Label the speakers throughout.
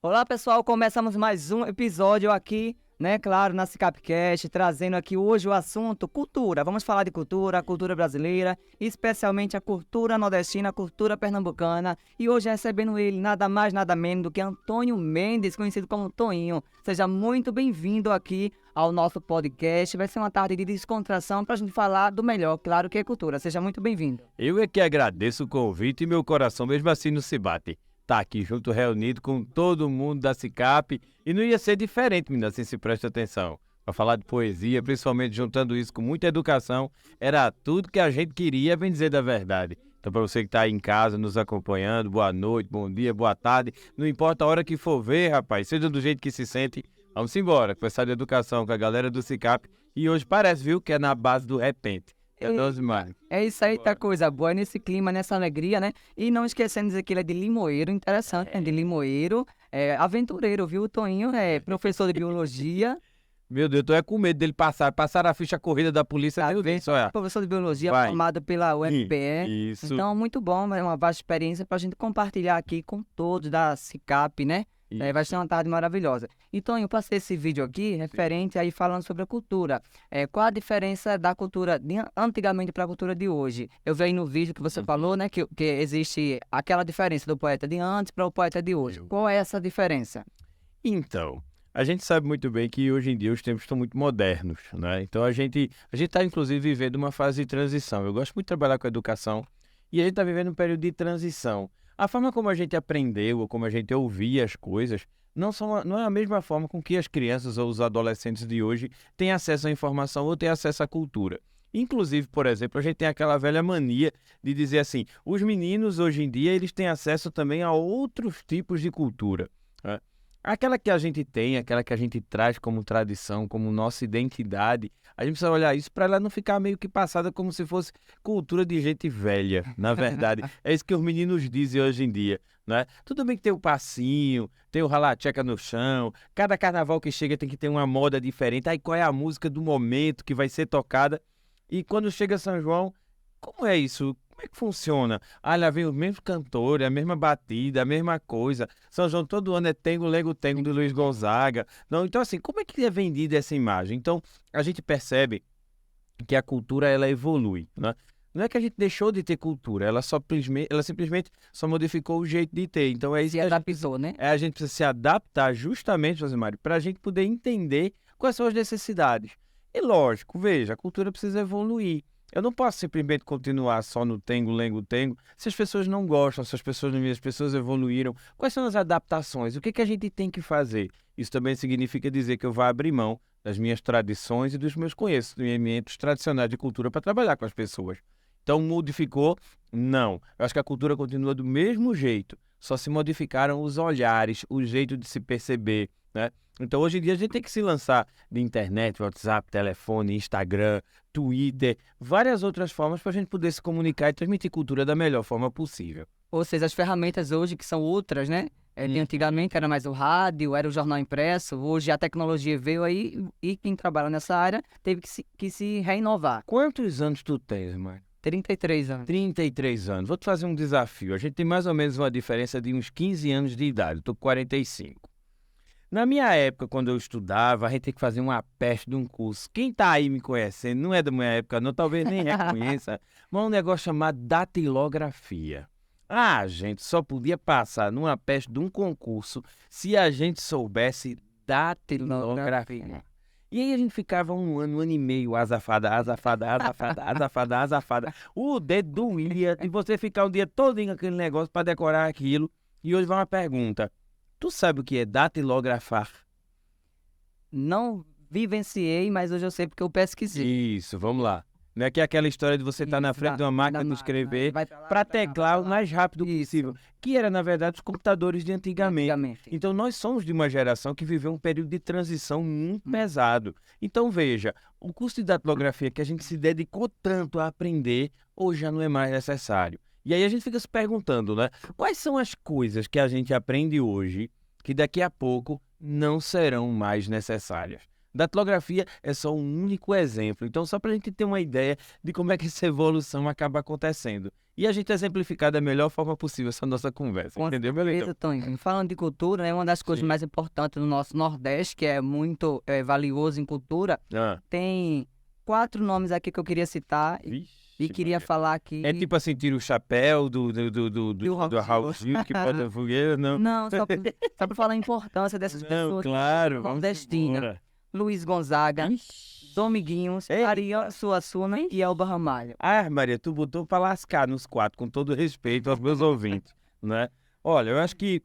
Speaker 1: Olá pessoal, começamos mais um episódio aqui, né, claro, na SICAPcast, trazendo aqui hoje o assunto cultura. Vamos falar de cultura, a cultura brasileira, especialmente a cultura nordestina, a cultura pernambucana. E hoje recebendo ele, nada mais, nada menos do que Antônio Mendes, conhecido como Toinho. Seja muito bem-vindo aqui ao nosso podcast. Vai ser uma tarde de descontração para a gente falar do melhor, claro, que é cultura. Seja muito bem-vindo.
Speaker 2: Eu é que agradeço o convite e meu coração mesmo assim não se bate. Tá aqui junto, reunido com todo mundo da SICAP, e não ia ser diferente, menina, assim, se presta atenção. Para falar de poesia, principalmente juntando isso com muita educação, era tudo que a gente queria, bem dizer da verdade. Então, para você que está aí em casa nos acompanhando, boa noite, bom dia, boa tarde, não importa a hora que for ver, rapaz, seja do jeito que se sente, vamos embora, conversar de educação com a galera do SICAP, e hoje parece, viu, que é na base do repente.
Speaker 1: É isso aí, tá coisa boa, nesse clima, nessa alegria, né? E não esquecendo de dizer que ele é de Limoeiro, interessante, né? De Limoeiro, aventureiro, viu? O Toinho é professor de biologia.
Speaker 2: Meu Deus, eu tô com medo dele passar a ficha corrida da polícia.
Speaker 1: Tá
Speaker 2: Meu
Speaker 1: bem?
Speaker 2: Deus, só é.
Speaker 1: Professor de biologia,
Speaker 2: Vai.
Speaker 1: formado pela UFPE.
Speaker 2: Isso.
Speaker 1: Então, muito bom, é uma vasta experiência pra gente compartilhar aqui com todos da SICAP, né? Vai ser uma tarde maravilhosa. Então, eu passei esse vídeo aqui referente aí falando sobre a cultura. Qual a diferença da cultura de antigamente para a cultura de hoje? Eu vi aí no vídeo que você falou, né, que existe aquela diferença do poeta de antes para o poeta de hoje. Qual é essa diferença?
Speaker 2: Então, a gente sabe muito bem que hoje em dia os tempos estão muito modernos, né? Então a gente está inclusive vivendo uma fase de transição. Eu gosto muito de trabalhar com educação e a gente está vivendo um período de transição. A forma como a gente aprendeu ou como a gente ouvia as coisas não é a mesma forma com que as crianças ou os adolescentes de hoje têm acesso à informação ou têm acesso à cultura. Inclusive, por exemplo, a gente tem aquela velha mania de dizer assim, os meninos hoje em dia eles têm acesso também a outros tipos de cultura, né? Aquela que a gente tem, aquela que a gente traz como tradição, como nossa identidade, a gente precisa olhar isso para ela não ficar meio que passada como se fosse cultura de gente velha, na verdade. É isso que os meninos dizem hoje em dia, né? Tudo bem que tem o passinho, tem o rala-tcheca no chão, cada carnaval que chega tem que ter uma moda diferente, aí qual é a música do momento que vai ser tocada? E quando chega São João, como é isso? Como é que funciona? Ah, lá vem os mesmos cantores, a mesma batida, a mesma coisa. São João todo ano é Tengo, Lengo, Tengo, de Luiz Gonzaga. Não, então assim, como é que é vendida essa imagem? Então, a gente percebe que a cultura, ela evolui, né? Não é que a gente deixou de ter cultura, ela simplesmente só modificou o jeito de ter. Então, é isso
Speaker 1: Se
Speaker 2: que
Speaker 1: adaptou, né?
Speaker 2: a gente precisa se adaptar justamente, Josemari, para a gente poder entender quais são as necessidades. E lógico, veja, a cultura precisa evoluir. Eu não posso simplesmente continuar só no tengo, lengo, tengo, se as pessoas não gostam, se as pessoas evoluíram. Quais são as adaptações? O que a gente tem que fazer? Isso também significa dizer que eu vou abrir mão das minhas tradições e dos meus conhecimentos tradicionais de cultura para trabalhar com as pessoas. Então, modificou? Não. Eu acho que a cultura continua do mesmo jeito, só se modificaram os olhares, o jeito de se perceber, né? Então, hoje em dia, a gente tem que se lançar de internet, WhatsApp, telefone, Instagram, Twitter, várias outras formas para a gente poder se comunicar e transmitir cultura da melhor forma possível.
Speaker 1: Ou seja, as ferramentas hoje que são outras, né? De antigamente era mais o rádio, era o jornal impresso, hoje a tecnologia veio aí e quem trabalha nessa área teve que se renovar.
Speaker 2: Quantos anos tu tens, mãe?
Speaker 1: 33 anos.
Speaker 2: 33 anos. Vou te fazer um desafio. A gente tem mais ou menos uma diferença de uns 15 anos de idade. Estou com 45. Na minha época, quando eu estudava, a gente tem que fazer uma peste de um curso. Quem tá aí me conhecendo, não é da minha época não, talvez nem reconheça, mas um negócio chamado datilografia. Ah, a gente só podia passar numa peste de um concurso se a gente soubesse datilografia. E aí a gente ficava um ano e meio, azafada. O dedo doía e você ficar o dia todo em aquele negócio para decorar aquilo. E hoje vai uma pergunta. Tu sabe o que é datilografar?
Speaker 1: Não vivenciei, mas hoje eu sei porque eu pesquisei.
Speaker 2: Isso, vamos lá. Não é que é aquela história de você estar na frente de uma máquina de escrever para teclar o mais rápido possível. Que era, na verdade, os computadores de antigamente. Então, nós somos de uma geração que viveu um período de transição muito pesado. Então, veja, o curso de datilografia que a gente se dedicou tanto a aprender, hoje já não é mais necessário. E aí a gente fica se perguntando, né? Quais são as coisas que a gente aprende hoje que daqui a pouco não serão mais necessárias? Datilografia é só um único exemplo. Então, só para a gente ter uma ideia de como é que essa evolução acaba acontecendo. E a gente exemplificar da melhor forma possível essa nossa conversa.
Speaker 1: Com
Speaker 2: Entendeu, meu lindo?
Speaker 1: certeza, Tonho. Falando de cultura, né, uma das coisas
Speaker 2: Sim.
Speaker 1: mais importantes no nosso Nordeste, que é muito valioso em cultura,
Speaker 2: Ah,
Speaker 1: tem 4 nomes aqui que eu queria citar e
Speaker 2: vixe,
Speaker 1: queria
Speaker 2: Maria.
Speaker 1: falar aqui.
Speaker 2: É tipo assim, tira o chapéu
Speaker 1: Do Raul
Speaker 2: do Raul
Speaker 1: Gil.
Speaker 2: Gil, que pode a fogueira, não.
Speaker 1: Não, só para falar a importância dessas
Speaker 2: Não,
Speaker 1: pessoas
Speaker 2: claro, vamos
Speaker 1: nordestinas.
Speaker 2: embora.
Speaker 1: Luiz Gonzaga,
Speaker 2: Ixi.
Speaker 1: Dominguinhos,
Speaker 2: Ei.
Speaker 1: Ariano Suassuna e Elba Ramalho.
Speaker 2: Ah, Maria, tu botou pra lascar nos 4, com todo respeito aos meus ouvintes, né? Olha, eu acho que,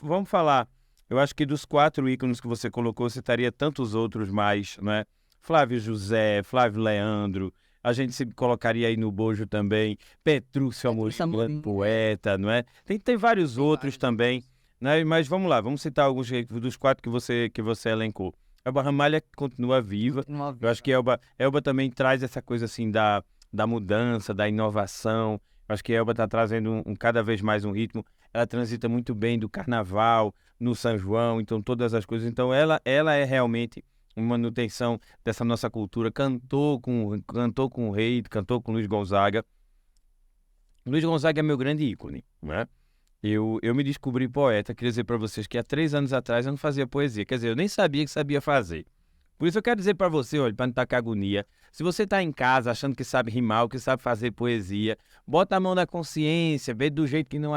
Speaker 2: vamos falar, eu acho que dos 4 ícones que você colocou, você estaria tantos outros mais, né? Flávio José, Flávio Leandro, a gente se colocaria aí no bojo também, Petrúcio Amorim, grande poeta, não é? Tem vários outros também, né? Mas vamos lá, vamos citar alguns dos 4 que você elencou. Elba Ramalho continua viva. Eu acho que Elba também traz essa coisa assim da mudança, da inovação. Eu acho que Elba está trazendo cada vez mais um ritmo. Ela transita muito bem do carnaval, no São João, então todas as coisas. Então ela é realmente uma manutenção dessa nossa cultura. Cantou com o Rei, cantou com Luiz Gonzaga. Luiz Gonzaga é meu grande ícone, né? Eu me descobri poeta, queria dizer para vocês que há 3 anos atrás eu não fazia poesia, quer dizer, eu nem sabia que sabia fazer. Por isso eu quero dizer para você, olha, para não estar com agonia, se você está em casa achando que sabe rimar ou que sabe fazer poesia, bota a mão na consciência, vê do jeito que não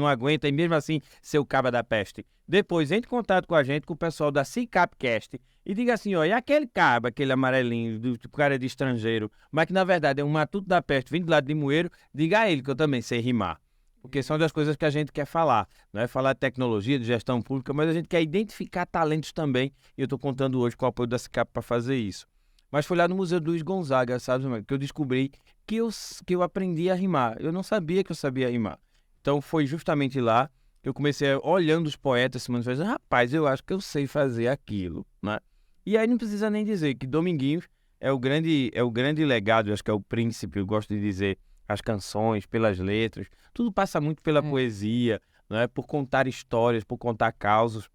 Speaker 2: aguenta e mesmo assim seu caba da peste. Depois entre em contato com a gente, com o pessoal da Cicapcast e diga assim, olha, e aquele caba, aquele amarelinho, do cara de estrangeiro, mas que na verdade é um matuto da peste vindo do lado de Moeiro, diga a ele que eu também sei rimar. Porque são das coisas que a gente quer falar. Não é falar de tecnologia, de gestão pública, mas a gente quer identificar talentos também. E eu estou contando hoje com o apoio da SICAP para fazer isso. Mas foi lá no Museu do Luiz Gonzaga, sabe, que eu descobri que eu aprendi a rimar. Eu não sabia que eu sabia rimar. Então foi justamente lá que eu comecei olhando os poetas se manifestando. Rapaz, eu acho que eu sei fazer aquilo, né? E aí não precisa nem dizer que Dominguinhos é o grande legado, eu acho que é o príncipe, eu gosto de dizer, as canções, pelas letras, tudo passa muito pela poesia, né? Por contar histórias, por contar causos.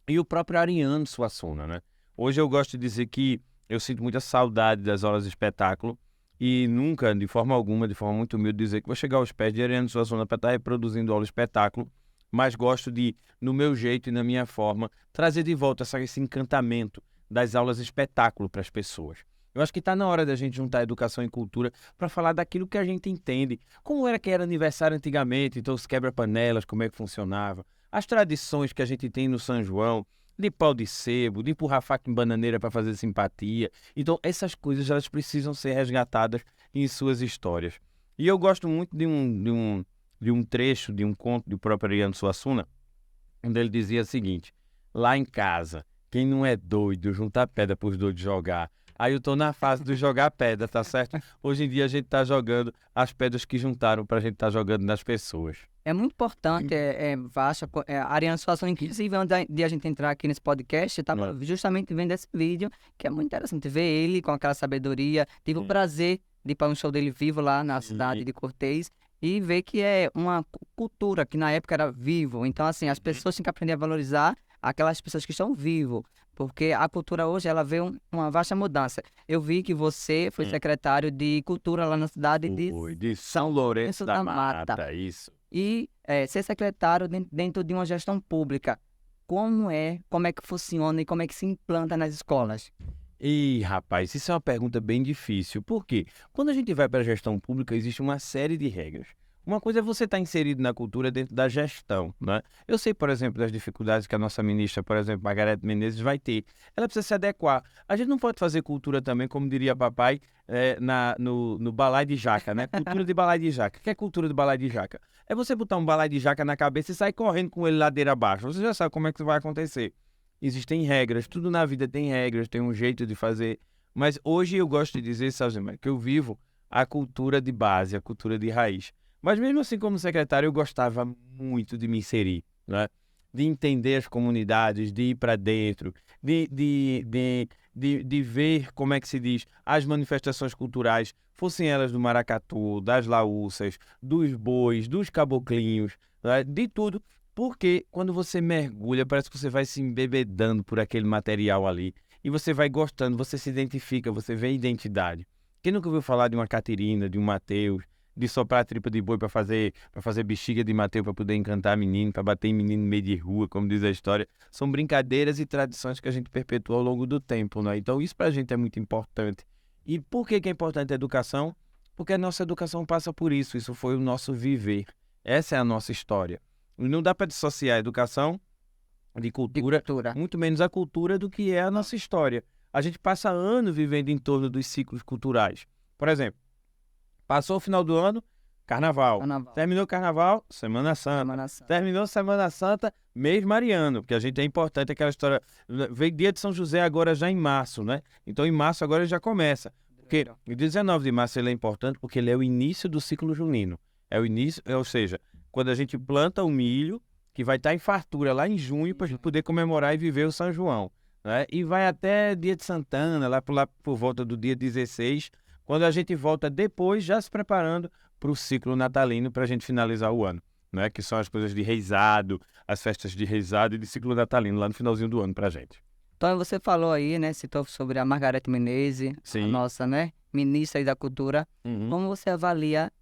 Speaker 2: E o próprio Ariano Suassuna, né? Hoje eu gosto de dizer que eu sinto muita saudade das aulas de espetáculo e nunca, de forma alguma, de forma muito humilde, dizer que vou chegar aos pés de Ariano Suassuna para estar reproduzindo aula de espetáculo, mas gosto de, no meu jeito e na minha forma, trazer de volta esse encantamento das aulas de espetáculo para as pessoas. Eu acho que está na hora da gente juntar educação e cultura para falar daquilo que a gente entende. Como era que era aniversário antigamente, então os quebra-panelas, como é que funcionava. As tradições que a gente tem no São João, de pau de sebo, de empurrar faca em bananeira para fazer simpatia. Então essas coisas elas precisam ser resgatadas em suas histórias. E eu gosto muito de um trecho, de um conto do próprio Ariano Suassuna, onde ele dizia o seguinte: lá em casa, quem não é doido, juntar pedra para os doidos jogar. Aí eu tô na fase do jogar pedra, tá certo? Hoje em dia a gente tá jogando as pedras que juntaram pra gente tá jogando nas pessoas.
Speaker 1: É muito importante, Vasco, a Ariana Suassuna, inclusive, antes de a gente entrar aqui nesse podcast, eu estava justamente vendo esse vídeo, que é muito interessante ver ele com aquela sabedoria. Tive o prazer de ir para um show dele vivo lá na cidade de Cortez e ver que é uma cultura que na época era vivo. Então, assim, as pessoas têm que aprender a valorizar aquelas pessoas que estão vivas, porque a cultura hoje, ela vê uma vasta mudança. Eu vi que você foi secretário de Cultura lá na cidade
Speaker 2: de São Lourenço da Mata, isso.
Speaker 1: E ser secretário dentro de uma gestão pública, como é que funciona e como é que se implanta nas escolas?
Speaker 2: Ih, rapaz, isso é uma pergunta bem difícil. Por quê? Quando a gente vai para a gestão pública, existe uma série de regras. Uma coisa é você estar inserido na cultura dentro da gestão, né? Eu sei, por exemplo, das dificuldades que a nossa ministra, por exemplo, Margarete Menezes, vai ter. Ela precisa se adequar. A gente não pode fazer cultura também, como diria papai, no balaio de jaca, né? Cultura de balaio de jaca. O que é cultura de balaio de jaca? É você botar um balaio de jaca na cabeça e sair correndo com ele ladeira abaixo. Você já sabe como é que isso vai acontecer. Existem regras, tudo na vida tem regras, tem um jeito de fazer. Mas hoje eu gosto de dizer, sabe, que eu vivo a cultura de base, a cultura de raiz. Mas mesmo assim, como secretário, eu gostava muito de me inserir, né? De entender as comunidades, de ir para dentro, de ver, como é que se diz, as manifestações culturais, fossem elas do maracatu, das laúças, dos bois, dos caboclinhos, né, de tudo, porque quando você mergulha, parece que você vai se embebedando por aquele material ali, e você vai gostando, você se identifica, você vê a identidade. Quem nunca ouviu falar de uma Catirina, de um Mateus, de soprar a tripa de boi para fazer bexiga de Mateus para poder encantar menino, para bater em menino no meio de rua, como diz a história? São brincadeiras e tradições que a gente perpetua ao longo do tempo, né? Então isso para a gente é muito importante. E por que é importante a educação? Porque a nossa educação passa por isso, isso foi o nosso viver. Essa é a nossa história. E não dá para dissociar a educação de cultura, muito menos a cultura do que é a nossa história. A gente passa anos vivendo em torno dos ciclos culturais. Por exemplo, passou o final do ano, Carnaval. Terminou o Carnaval, Semana Santa. Terminou Semana Santa, mês mariano, porque a gente é importante aquela história. Veio dia de São José agora já em março, né? Então em março agora já começa. Porque o 19 de março ele é importante porque ele é o início do ciclo junino. É o início, ou seja, quando a gente planta o milho, que vai estar em fartura lá em junho para a gente poder comemorar e viver o São João, né? E vai até dia de Santana, lá por volta do dia 16, quando a gente volta depois, já se preparando para o ciclo natalino, para a gente finalizar o ano, né? Que são as coisas de reisado, as festas de reisado e de ciclo natalino, lá no finalzinho do ano para a gente.
Speaker 1: Então, você falou aí, né, citou sobre a Margareth Menezes, a nossa, né, ministra aí da Cultura. Como você avalia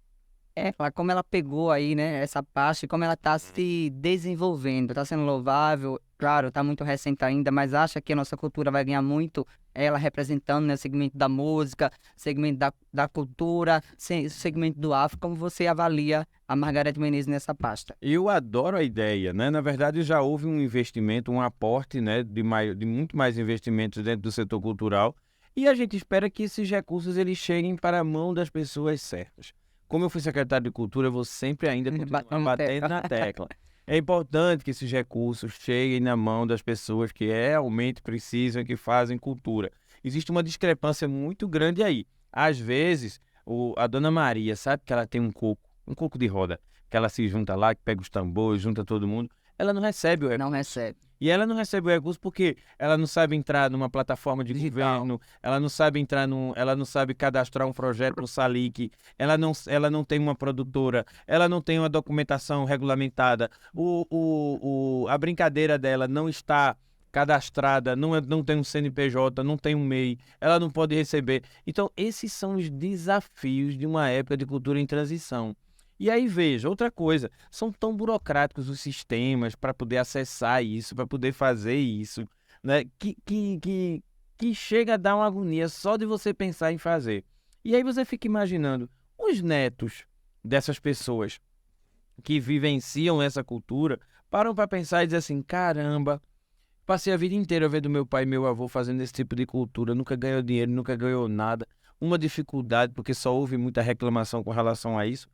Speaker 1: como ela pegou aí, né, essa parte, como ela está se desenvolvendo, está sendo louvável, claro, está muito recente ainda, mas acha que a nossa cultura vai ganhar muito, ela representando, né, o segmento da música, segmento da cultura, segmento do Afro, como você avalia a Margareth Menezes nessa pasta?
Speaker 2: Eu adoro a ideia, né? Na verdade, já houve um investimento, um aporte, né, de muito mais investimentos dentro do setor cultural, e a gente espera que esses recursos eles cheguem para a mão das pessoas certas. Como eu fui secretário de Cultura, eu vou sempre ainda continuar batendo na tecla. É importante que esses recursos cheguem na mão das pessoas que realmente precisam e que fazem cultura. Existe uma discrepância muito grande aí. Às vezes, a Dona Maria, sabe que ela tem um coco de roda, que ela se junta lá, que pega os tambores, junta todo mundo, ela não recebe o recurso.
Speaker 1: Não recebe.
Speaker 2: E ela não recebe o recurso porque ela não sabe entrar numa plataforma de governo, ela não sabe ela não sabe cadastrar um projeto no Salic, ela não tem uma produtora, ela não tem uma documentação regulamentada, a brincadeira dela não está cadastrada, não tem um CNPJ, não tem um MEI, ela não pode receber. Então, esses são os desafios de uma época de cultura em transição. E aí, veja, outra coisa, são tão burocráticos os sistemas para poder acessar isso, para poder fazer isso, né? Que chega a dar uma agonia só de você pensar em fazer. E aí você fica imaginando os netos dessas pessoas que vivenciam essa cultura, param para pensar e dizer assim, caramba, passei a vida inteira vendo meu pai e meu avô fazendo esse tipo de cultura, nunca ganhou dinheiro, nunca ganhou nada, uma dificuldade porque só houve muita reclamação com relação a isso.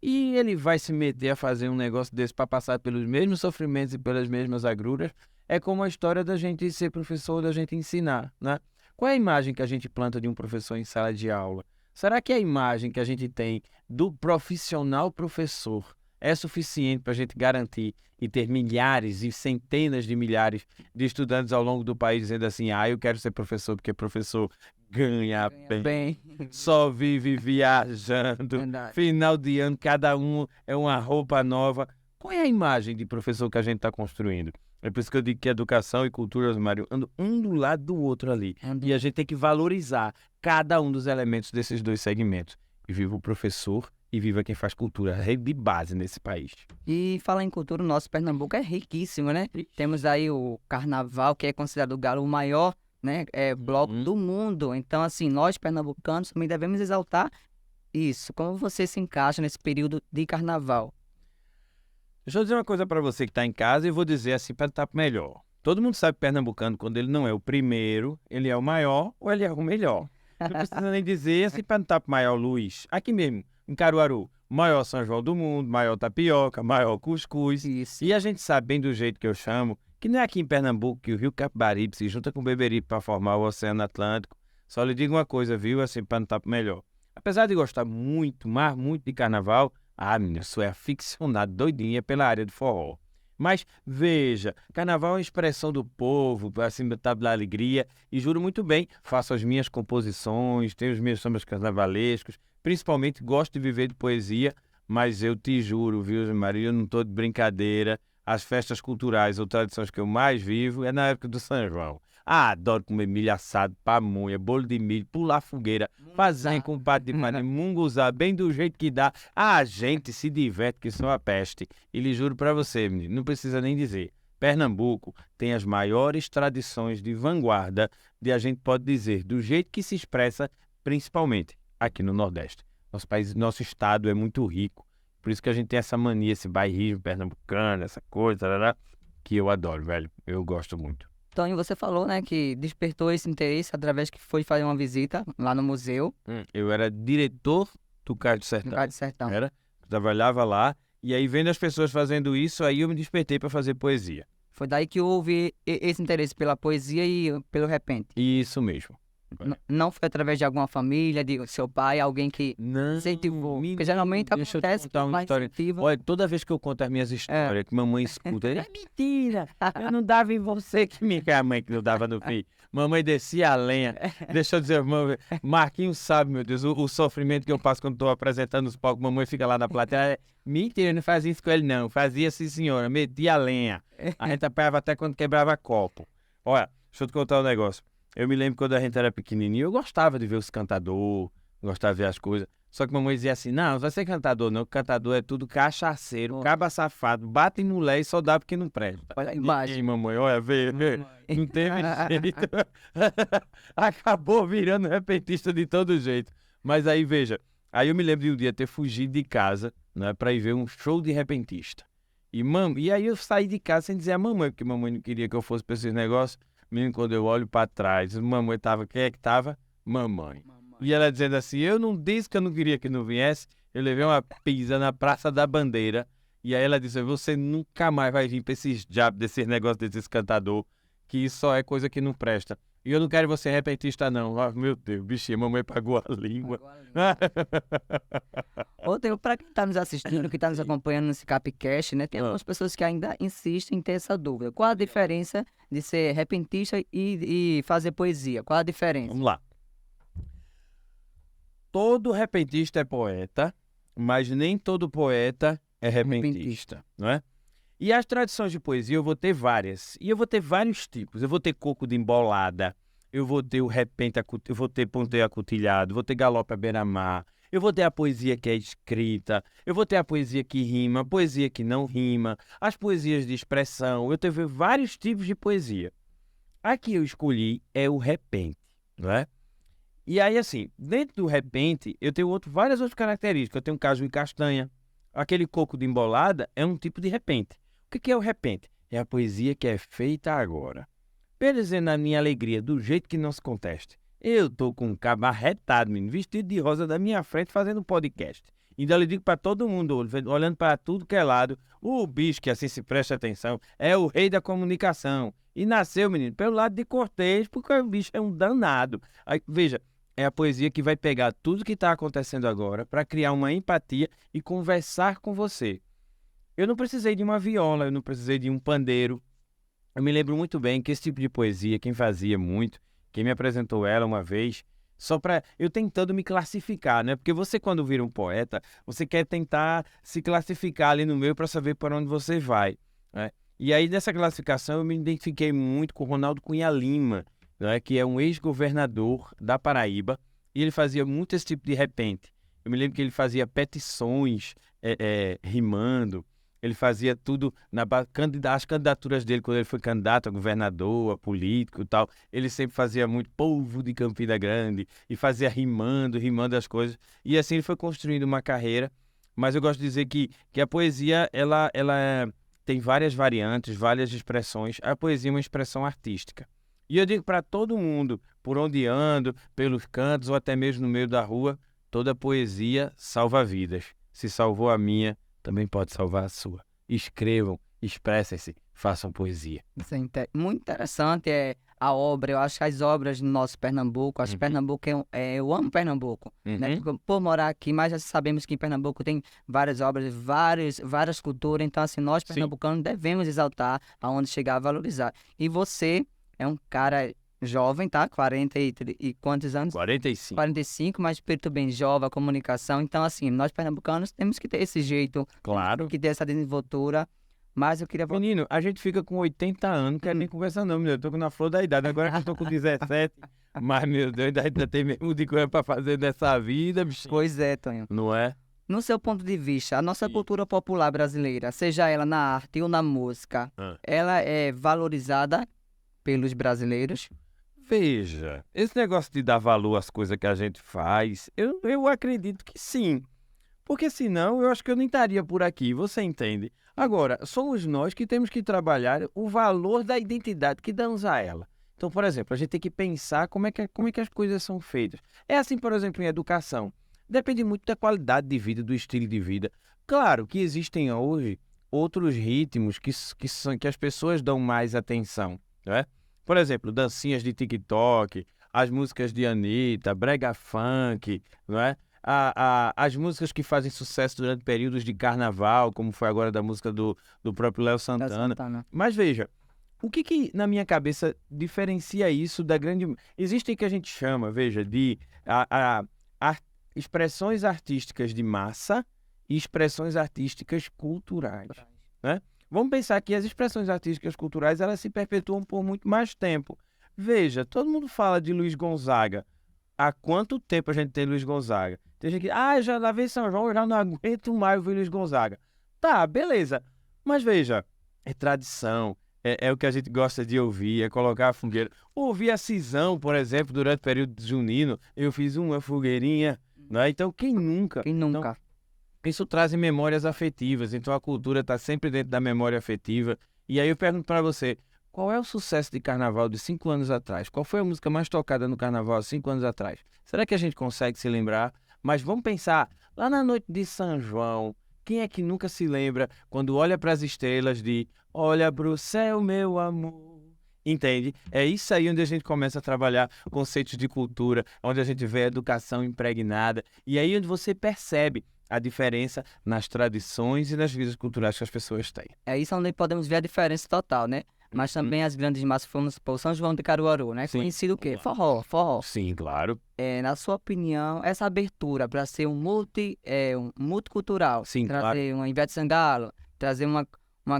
Speaker 2: E ele vai se meter a fazer um negócio desse para passar pelos mesmos sofrimentos e pelas mesmas agruras. É como a história da gente ser professor, da gente ensinar, né? Qual é a imagem que a gente planta de um professor em sala de aula? Será que a imagem que a gente tem do profissional professor é suficiente para a gente garantir e ter milhares e centenas de milhares de estudantes ao longo do país dizendo assim, eu quero ser professor porque professor ganha bem, só vive viajando, final de ano, cada um é uma roupa nova. Qual é a imagem de professor que a gente está construindo? É por isso que eu digo que educação e cultura, Mário, andam um do lado do outro ali. E a gente tem que valorizar cada um dos elementos desses dois segmentos. E viva o professor e viva quem faz cultura, rede de base nesse país.
Speaker 1: E falar em cultura, o nosso Pernambuco é riquíssimo, né? Temos aí o Carnaval, que é considerado o galo maior, né, bloco do mundo. Então, assim, nós pernambucanos também devemos exaltar isso. Como você se encaixa nesse período de carnaval?
Speaker 2: Deixa eu dizer uma coisa para você que está em casa e vou dizer assim para estar melhor. Todo mundo sabe pernambucano, quando ele não é o primeiro, ele é o maior ou ele é o melhor. Não precisa nem dizer assim para não estar maior Luiz. Aqui mesmo, em Caruaru, maior São João do mundo, maior tapioca, maior cuscuz.
Speaker 1: Isso.
Speaker 2: E a gente sabe bem do jeito que eu chamo, que não é aqui em Pernambuco que o Rio Capibaribe se junta com o Beberibe para formar o Oceano Atlântico. Só lhe digo uma coisa, viu, assim, para não estar melhor. Apesar de gostar muito, mas muito de carnaval, menina, sou aficionado, doidinha pela área do forró. Mas veja, carnaval é uma expressão do povo, assim, da alegria, e juro muito bem, faço as minhas composições, tenho os meus sambas carnavalescos, principalmente gosto de viver de poesia, mas eu te juro, viu, Maria, eu não estou de brincadeira, as festas culturais ou tradições que eu mais vivo é na época do São João. Ah, adoro comer milho assado, pamonha, bolo de milho, pular fogueira, fazer com pato de panem, munguzá, bem do jeito que dá. A gente se diverte que são a peste. E lhe juro pra você, menino, não precisa nem dizer. Pernambuco tem as maiores tradições de vanguarda, de a gente pode dizer, do jeito que se expressa, principalmente aqui no Nordeste. Nosso país, nosso estado é muito rico. Por isso que a gente tem essa mania, esse bairrismo pernambucano, essa coisa, tarará, que eu adoro, velho. Eu gosto muito.
Speaker 1: Tonho, você falou, né, que despertou esse interesse através que foi fazer uma visita lá no museu
Speaker 2: Eu era diretor do Cais do
Speaker 1: do
Speaker 2: Sertão.
Speaker 1: Cais do Sertão.
Speaker 2: Era, trabalhava lá, e aí vendo as pessoas fazendo isso, aí eu me despertei para fazer poesia.
Speaker 1: Foi daí que houve esse interesse pela poesia e pelo repente.
Speaker 2: Isso mesmo.
Speaker 1: Não foi através de alguma família, de seu pai, alguém que
Speaker 2: Não,
Speaker 1: incentivou. Porque
Speaker 2: menino,
Speaker 1: geralmente
Speaker 2: deixa eu te
Speaker 1: acontece
Speaker 2: contar uma
Speaker 1: mais
Speaker 2: história.
Speaker 1: incentiva.
Speaker 2: Olha, toda vez que eu conto as minhas histórias, que mamãe escuta, é mentira, eu não dava em você, que minha mãe que não dava no fim. Mamãe descia a lenha. Deixa eu dizer, Marquinhos sabe, meu Deus, o sofrimento que eu passo quando estou apresentando os palcos, mamãe fica lá na plateia. Mentira, eu não fazia isso com ele não, fazia sim senhora, metia a lenha. A gente apanhava até quando quebrava copo. Olha, deixa eu te contar um negócio. Eu me lembro quando a gente era pequenininho, eu gostava de ver os cantadores, gostava de ver as coisas. Só que mamãe dizia assim, não vai ser cantador não, cantador é tudo cachaceiro, caba safado, bate em mulher e só dá porque não presta.
Speaker 1: Olha a imagem.
Speaker 2: E mamãe, olha, vê, não teve jeito. Acabou virando repentista de todo jeito. Mas aí, veja, aí eu me lembro de um dia ter fugido de casa, né, pra ir ver um show de repentista. E aí eu saí de casa sem dizer a mamãe, porque mamãe não queria que eu fosse pra esses negócios. Menino, quando eu olho pra trás, mamãe tava... Quem é que tava? Mamãe. E ela dizendo assim, eu não disse que eu não queria que não viesse, eu levei uma pizza na Praça da Bandeira, e aí ela disse, você nunca mais vai vir pra esses jabs, desses negócios, desses cantador, que isso só é coisa que não presta. E eu não quero você repentista não. Ah, meu Deus, bichinha, mamãe pagou a língua.
Speaker 1: Outra, para quem está nos assistindo, que está nos acompanhando nesse Capcast, né? Tem algumas pessoas que ainda insistem em ter essa dúvida. Qual a diferença de ser repentista e fazer poesia? Qual a diferença?
Speaker 2: Vamos lá. Todo repentista é poeta, mas nem todo poeta é repentista, não é? E as tradições de poesia eu vou ter várias, e eu vou ter vários tipos. Eu vou ter coco de embolada, eu vou ter o repente, eu vou ter ponteio acutilhado, vou ter galope à beira-mar, eu vou ter a poesia que é escrita, eu vou ter a poesia que rima, a poesia que não rima, as poesias de expressão, eu tenho vários tipos de poesia. A que eu escolhi é o repente, não é? E aí, assim, dentro do repente, eu tenho várias outras características. Eu tenho caju e castanha. Aquele coco de embolada é um tipo de repente. O que é o repente? É a poesia que é feita agora. Dizer na minha alegria, do jeito que não se conteste. Eu tô com um cabo arretado, menino, vestido de rosa da minha frente, fazendo um podcast. Ainda lhe digo para todo mundo, olhando para tudo que é lado, o bicho que assim se presta atenção é o rei da comunicação. E nasceu, menino, pelo lado de Cortês, porque o bicho é um danado. Aí, veja, é a poesia que vai pegar tudo que está acontecendo agora para criar uma empatia e conversar com você. Eu não precisei de uma viola, eu não precisei de um pandeiro. Eu me lembro muito bem que esse tipo de poesia, quem fazia muito, quem me apresentou ela uma vez, só para eu tentando me classificar, né? Porque você, quando vira um poeta, você quer tentar se classificar ali no meio para saber para onde você vai, né? E aí, nessa classificação, eu me identifiquei muito com o Ronaldo Cunha Lima, né? Que é um ex-governador da Paraíba, e ele fazia muito esse tipo de repente. Eu me lembro que ele fazia petições rimando. Ele fazia tudo, as candidaturas dele, quando ele foi candidato a governador, a político e tal, ele sempre fazia muito povo de Campina Grande e fazia rimando as coisas. E assim ele foi construindo uma carreira, mas eu gosto de dizer que a poesia, ela tem várias variantes, várias expressões. A poesia é uma expressão artística. E eu digo para todo mundo, por onde ando, pelos cantos ou até mesmo no meio da rua, toda poesia salva vidas. Se salvou a minha, também pode salvar a sua. Escrevam, expressem-se, façam poesia.
Speaker 1: Isso é muito interessante. a obra, eu acho que as obras do nosso Pernambuco, acho que
Speaker 2: Uhum.
Speaker 1: Pernambuco eu amo Pernambuco, né?
Speaker 2: Uhum.
Speaker 1: Por morar aqui, mas já sabemos que em Pernambuco tem várias obras, várias culturas, então assim, nós
Speaker 2: Sim.
Speaker 1: pernambucanos devemos exaltar aonde chegar a valorizar. E você é um cara jovem, tá? 40 e quantos anos?
Speaker 2: 45.
Speaker 1: 45, mas preto bem jovem, a comunicação. Então, assim, nós pernambucanos temos que ter esse jeito,
Speaker 2: Claro.
Speaker 1: que ter essa desenvoltura. Mas eu queria voltar.
Speaker 2: Menino, a gente fica com 80 anos, quer nem conversar não, menino. Eu tô na flor da idade, agora que eu tô com 17. Mas, meu Deus, ainda tem mesmo de coisa pra fazer nessa vida, bichinho.
Speaker 1: Pois é, Tonho.
Speaker 2: Não é?
Speaker 1: No seu ponto de vista, a nossa
Speaker 2: Sim.
Speaker 1: cultura popular brasileira, seja ela na arte ou na música, ela é valorizada pelos brasileiros?
Speaker 2: Veja, esse negócio de dar valor às coisas que a gente faz, eu acredito que sim. Porque senão eu acho que eu nem estaria por aqui, você entende? Agora, somos nós que temos que trabalhar o valor da identidade que damos a ela. Então, por exemplo, a gente tem que pensar como é que as coisas são feitas. É assim, por exemplo, em educação. Depende muito da qualidade de vida, do estilo de vida. Claro que existem hoje outros ritmos que as pessoas dão mais atenção, não é? Por exemplo, dancinhas de TikTok, as músicas de Anitta, brega funk, não é? As músicas que fazem sucesso durante períodos de carnaval, como foi agora da música do próprio Léo Santana. Mas veja, o que na minha cabeça diferencia isso da grande... Existem o que a gente chama, veja, de expressões artísticas de massa e expressões artísticas culturais, né? Vamos pensar que as expressões artísticas culturais elas se perpetuam por muito mais tempo. Veja, todo mundo fala de Luiz Gonzaga. Há quanto tempo a gente tem Luiz Gonzaga? Tem gente que, já lavei São João, eu já não aguento mais ouvir Luiz Gonzaga. Tá, beleza. Mas veja, é tradição, é o que a gente gosta de ouvir, é colocar a fogueira. Ouvir a Cisão, por exemplo, durante o período junino, eu fiz uma fogueirinha, né? Então, quem nunca?
Speaker 1: Quem nunca?
Speaker 2: Então, isso traz memórias afetivas, então a cultura está sempre dentro da memória afetiva. E aí eu pergunto para você, qual é o sucesso de carnaval de 5 anos atrás? Qual foi a música mais tocada no carnaval há 5 anos atrás? Será que a gente consegue se lembrar? Mas vamos pensar, lá na noite de São João, quem é que nunca se lembra quando olha para as estrelas de olha pro céu, meu amor? Entende? É isso aí onde a gente começa a trabalhar conceitos de cultura, onde a gente vê a educação impregnada. E aí onde você percebe a diferença nas tradições e nas vidas culturais que as pessoas têm.
Speaker 1: É isso onde podemos ver a diferença total, né? Mas também as grandes massas, vamos supor, São João de Caruaru, né?
Speaker 2: Sim.
Speaker 1: Conhecido o quê? Forró.
Speaker 2: Sim, claro.
Speaker 1: Na sua opinião, essa abertura para ser um multicultural,
Speaker 2: Sim,
Speaker 1: trazer uma Ivete Sangalo, trazer uma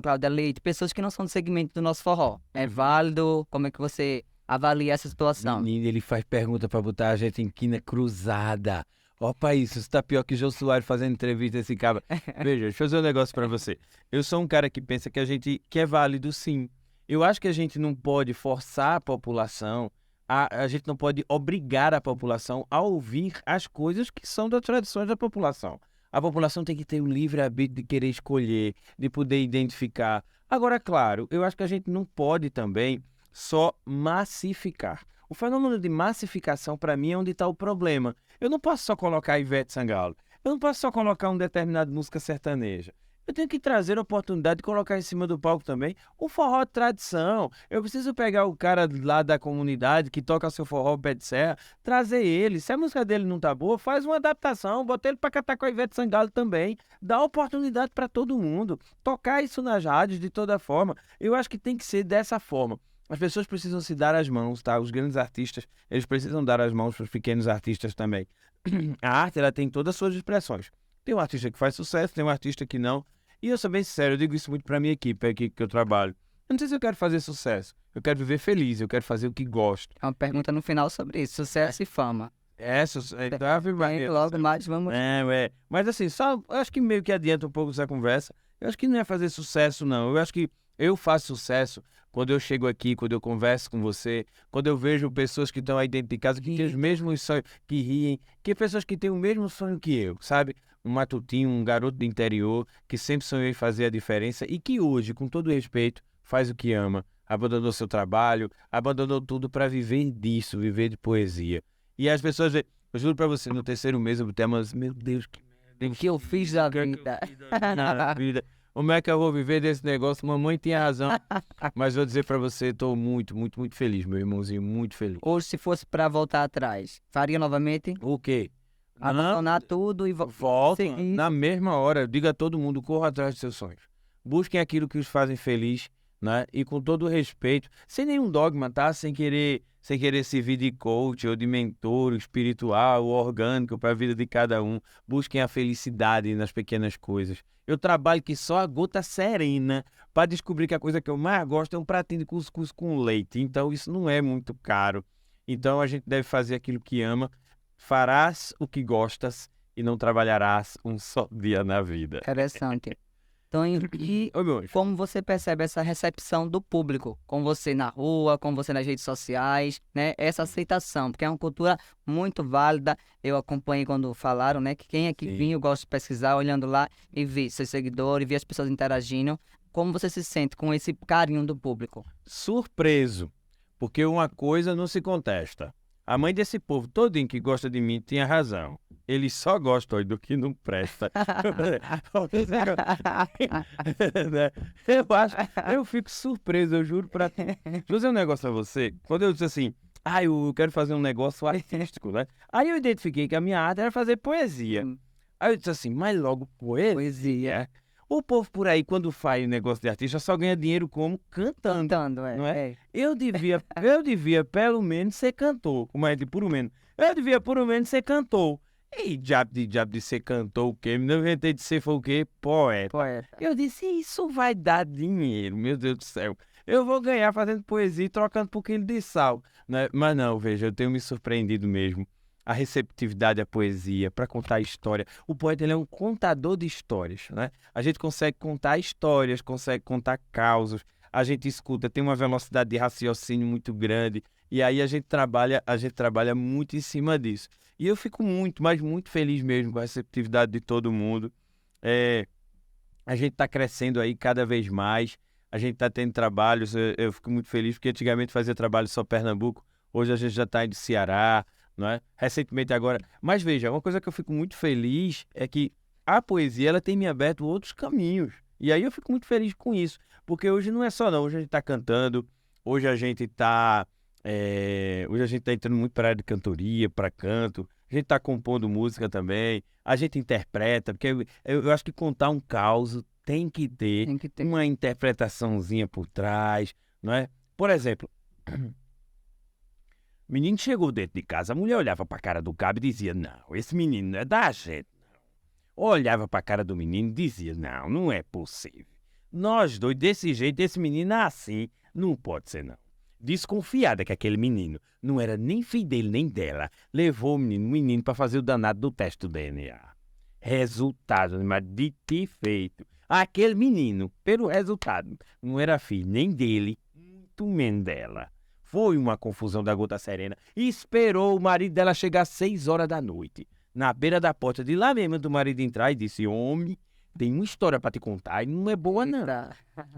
Speaker 1: Cláudia Leite, pessoas que não são do segmento do nosso forró, é válido? Como é que você avalia essa situação?
Speaker 2: Menino, ele faz pergunta pra botar a gente em quina cruzada. Opa, isso tá pior que Jô Soares fazendo entrevista esse cara. Veja, deixa eu fazer um negócio pra você. Eu sou um cara que pensa que é válido sim. Eu acho que a gente não pode forçar a população, a gente não pode obrigar a população a ouvir as coisas que são das tradições da população. A população tem que ter o livre-arbítrio de querer escolher, de poder identificar. Agora, claro, eu acho que a gente não pode também só massificar. O fenômeno de massificação, para mim, é onde está o problema. Eu não posso só colocar Ivete Sangalo. Eu não posso só colocar uma determinada música sertaneja. Eu tenho que trazer a oportunidade de colocar em cima do palco também o forró de tradição. Eu preciso pegar o cara lá da comunidade que toca seu forró pé de serra, trazer ele. Se a música dele não tá boa, faz uma adaptação, bota ele para cantar com a Ivete Sangalo também. Dá oportunidade para todo mundo. Tocar isso nas rádios de toda forma. Eu acho que tem que ser dessa forma. As pessoas precisam se dar as mãos, tá? Os grandes artistas, eles precisam dar as mãos para os pequenos artistas também. A arte, ela tem todas as suas expressões. Tem um artista que faz sucesso, tem um artista que não. E eu sou bem sincero, eu digo isso muito pra minha equipe, a equipe que eu trabalho. Eu não sei se eu quero fazer sucesso. Eu quero viver feliz, eu quero fazer o que gosto.
Speaker 1: É uma pergunta no final sobre isso, sucesso e fama.
Speaker 2: Logo
Speaker 1: mais vamos...
Speaker 2: Mas assim, eu acho que meio que adianta um pouco essa conversa. Eu acho que não é fazer sucesso, não. Eu acho que eu faço sucesso quando eu chego aqui, quando eu converso com você, quando eu vejo pessoas que estão aí dentro de casa, que têm os mesmos sonhos, que riem, que pessoas que têm o mesmo sonho que eu, sabe? Um matutinho, um garoto do interior, que sempre sonhou em fazer a diferença e que hoje, com todo respeito, faz o que ama. Abandonou seu trabalho, abandonou tudo para viver disso, viver de poesia. E as pessoas, eu juro para você, no terceiro mês eu botei umas, meu Deus, que merda.
Speaker 1: O que eu fiz da vida?
Speaker 2: Como é que eu vou viver desse negócio? Mamãe tinha razão. Mas vou dizer pra você, estou muito, muito, muito feliz, meu irmãozinho, muito feliz.
Speaker 1: Hoje, se fosse pra voltar atrás, faria novamente?
Speaker 2: O quê? Não,
Speaker 1: Abandonar tudo e
Speaker 2: volta
Speaker 1: seguir.
Speaker 2: na mesma hora. Diga a todo mundo, corra atrás dos seus sonhos. Busquem aquilo que os fazem feliz, né? E com todo o respeito, sem nenhum dogma, tá? Sem querer servir de coach ou de mentor espiritual ou orgânico para a vida de cada um. Busquem a felicidade nas pequenas coisas. Eu trabalho que só a gota serena para descobrir que a coisa que eu mais gosto é um pratinho de cuscuz com leite. Então isso não é muito caro. Então a gente deve fazer aquilo que ama. Farás o que gostas e não trabalharás um só dia na vida.
Speaker 1: Interessante. Então, e
Speaker 2: Ô, meu anjo.
Speaker 1: como você percebe essa recepção do público com você na rua, com você nas redes sociais, né? Essa aceitação, porque é uma cultura muito válida. Eu acompanhei quando falaram, né? Que quem é que
Speaker 2: Sim.
Speaker 1: vinha, eu gosto de pesquisar, olhando lá e ver seus seguidores, ver as pessoas interagindo. Como você se sente com esse carinho do público?
Speaker 2: Surpreso, porque uma coisa não se contesta. A mãe desse povo todinho que gosta de mim tinha razão. Eles só gostam do que não presta. Né? Eu fico surpreso, eu juro pra ti. Deixa eu dizer um negócio a você. Quando eu disse assim, eu quero fazer um negócio artístico, né? Aí eu identifiquei que a minha arte era fazer poesia. Aí eu disse assim, mas logo poesia? O povo por aí, quando faz negócio de artista, só ganha dinheiro como cantando.
Speaker 1: Cantando,
Speaker 2: Não é? Eu devia pelo menos ser cantor. Como é de puro menos? Eu devia pelo menos ser cantor. E diabo de ser cantor o quê? Me inventei de ser foi o quê? Poeta. Eu disse, isso vai dar dinheiro, meu Deus do céu. Eu vou ganhar fazendo poesia e trocando por quilo de sal. Né? Mas não, veja, eu tenho me surpreendido mesmo. A receptividade à poesia, para contar história. O poeta ele é um contador de histórias, né? A gente consegue contar histórias, consegue contar causos, a gente escuta, tem uma velocidade de raciocínio muito grande, e aí a gente trabalha muito em cima disso. E eu fico muito, mas muito feliz mesmo com a receptividade de todo mundo. A gente está crescendo aí cada vez mais, a gente está tendo trabalhos, eu fico muito feliz, porque antigamente fazia trabalho só Pernambuco, hoje a gente já está indo Ceará, não é? Recentemente agora. Mas veja, uma coisa que eu fico muito feliz é que a poesia ela tem me aberto outros caminhos. E aí eu fico muito feliz com isso. Porque hoje não é só não, hoje a gente está cantando, hoje a gente está entrando muito para a área de cantoria, para canto, a gente está compondo música também, a gente interpreta, porque eu acho que contar um caos tem que ter uma interpretaçãozinha por trás, não é? Por exemplo, o menino chegou dentro de casa, a mulher olhava para a cara do cabo e dizia, não, esse menino não é da gente, não. Olhava para a cara do menino e dizia, não, não é possível. Nós dois, desse jeito, esse menino é assim, não pode ser não. Desconfiada que aquele menino não era nem filho dele nem dela, levou o menino para fazer o danado do teste do DNA. Resultado, mas dito e feito. Aquele menino, pelo resultado, não era filho nem dele, muito menos dela. Foi uma confusão da gota serena. E esperou o marido dela chegar às 6 horas da noite. Na beira da porta de lá mesmo do marido entrar e disse, homem, tem uma história para te contar e não é boa não.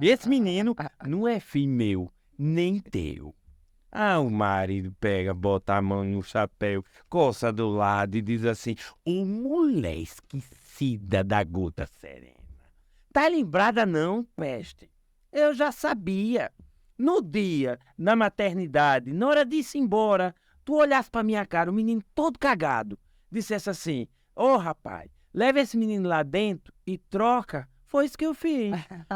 Speaker 2: Esse menino não é filho meu, nem teu. O marido pega, bota a mão no chapéu, coça do lado e diz assim, ô mulher esquecida da gota serena. Tá lembrada não, peste? Eu já sabia. No dia, na maternidade, na hora de ir embora, tu olhasse pra minha cara, o menino todo cagado, dissesse assim, rapaz, leva esse menino lá dentro e troca. Foi isso que eu fiz.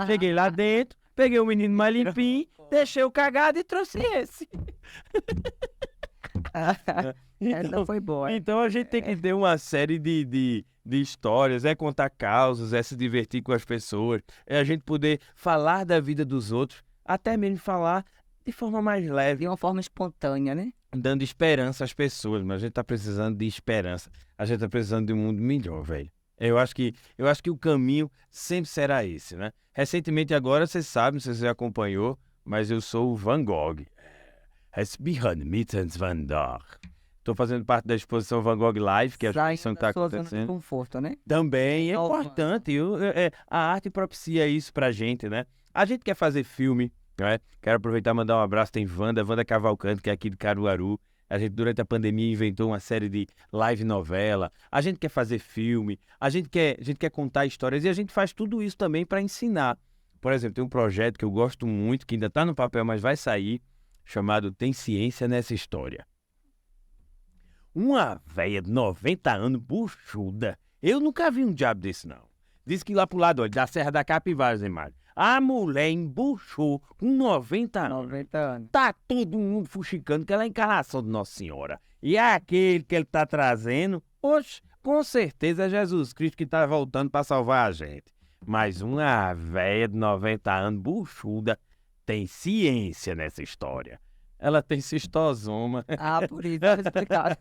Speaker 2: Cheguei lá dentro, peguei o menino mais limpinho, deixei o cagado e trouxe esse.
Speaker 1: Essa foi boa.
Speaker 2: Então a gente tem que ter uma série de histórias, contar causas, se divertir com as pessoas, a gente poder falar da vida dos outros, até mesmo falar de forma mais leve.
Speaker 1: De uma forma espontânea, né?
Speaker 2: Dando esperança às pessoas, mas a gente tá precisando de esperança. A gente tá precisando de um mundo melhor, velho. Eu acho que o caminho sempre será esse, né? Recentemente agora, você sabe, não sei se você acompanhou, mas eu sou o Van Gogh. Es behind mittens Van Gogh. Estou fazendo parte da exposição Van Gogh Live, que é a exposição que está acontecendo.
Speaker 1: Conforto, né?
Speaker 2: Também é importante. A arte propicia isso pra gente, né? A gente quer fazer filme, né? Quero aproveitar e mandar um abraço. Tem Wanda Cavalcante, que é aqui de Caruaru. A gente, durante a pandemia, inventou uma série de live novela. A gente quer fazer filme, a gente quer contar histórias e a gente faz tudo isso também para ensinar. Por exemplo, tem um projeto que eu gosto muito, que ainda está no papel, mas vai sair, chamado Tem Ciência Nessa História. Uma véia de 90 anos, buchuda. Eu nunca vi um diabo desse, não. Diz que lá pro lado, olha, da Serra da Capivara, Zé Mário, a mulher embuchou com 90 anos.
Speaker 1: 90 anos.
Speaker 2: Tá todo mundo fuxicando que ela é a encarnação de Nossa Senhora. E é aquele que ele tá trazendo, oxe, com certeza é Jesus Cristo que tá voltando para salvar a gente. Mas uma véia de 90 anos, buchuda, tem ciência nessa história. Ela tem cistosoma.
Speaker 1: Ah, por isso, tá explicado.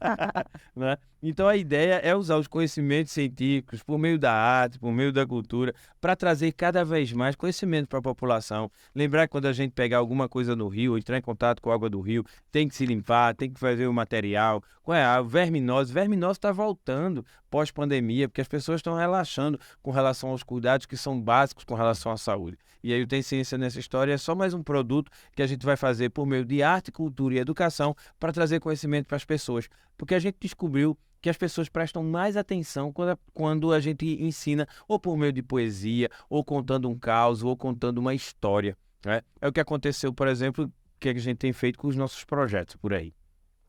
Speaker 2: Né? Então a ideia é usar os conhecimentos científicos por meio da arte, por meio da cultura, para trazer cada vez mais conhecimento para a população. Lembrar que quando a gente pegar alguma coisa no rio, entrar em contato com a água do rio, tem que se limpar, tem que fazer o material. Qual é a verminose? Verminose está voltando pós-pandemia, porque as pessoas estão relaxando com relação aos cuidados que são básicos com relação à saúde. E aí o Tem Ciência Nessa História é só mais um produto que a gente vai fazer por meio de arte, cultura e educação para trazer conhecimento para as pessoas. Porque a gente descobriu que as pessoas prestam mais atenção quando a gente ensina, ou por meio de poesia, ou contando um caos, ou contando uma história. Né? É o que aconteceu, por exemplo, que a gente tem feito com os nossos projetos por aí.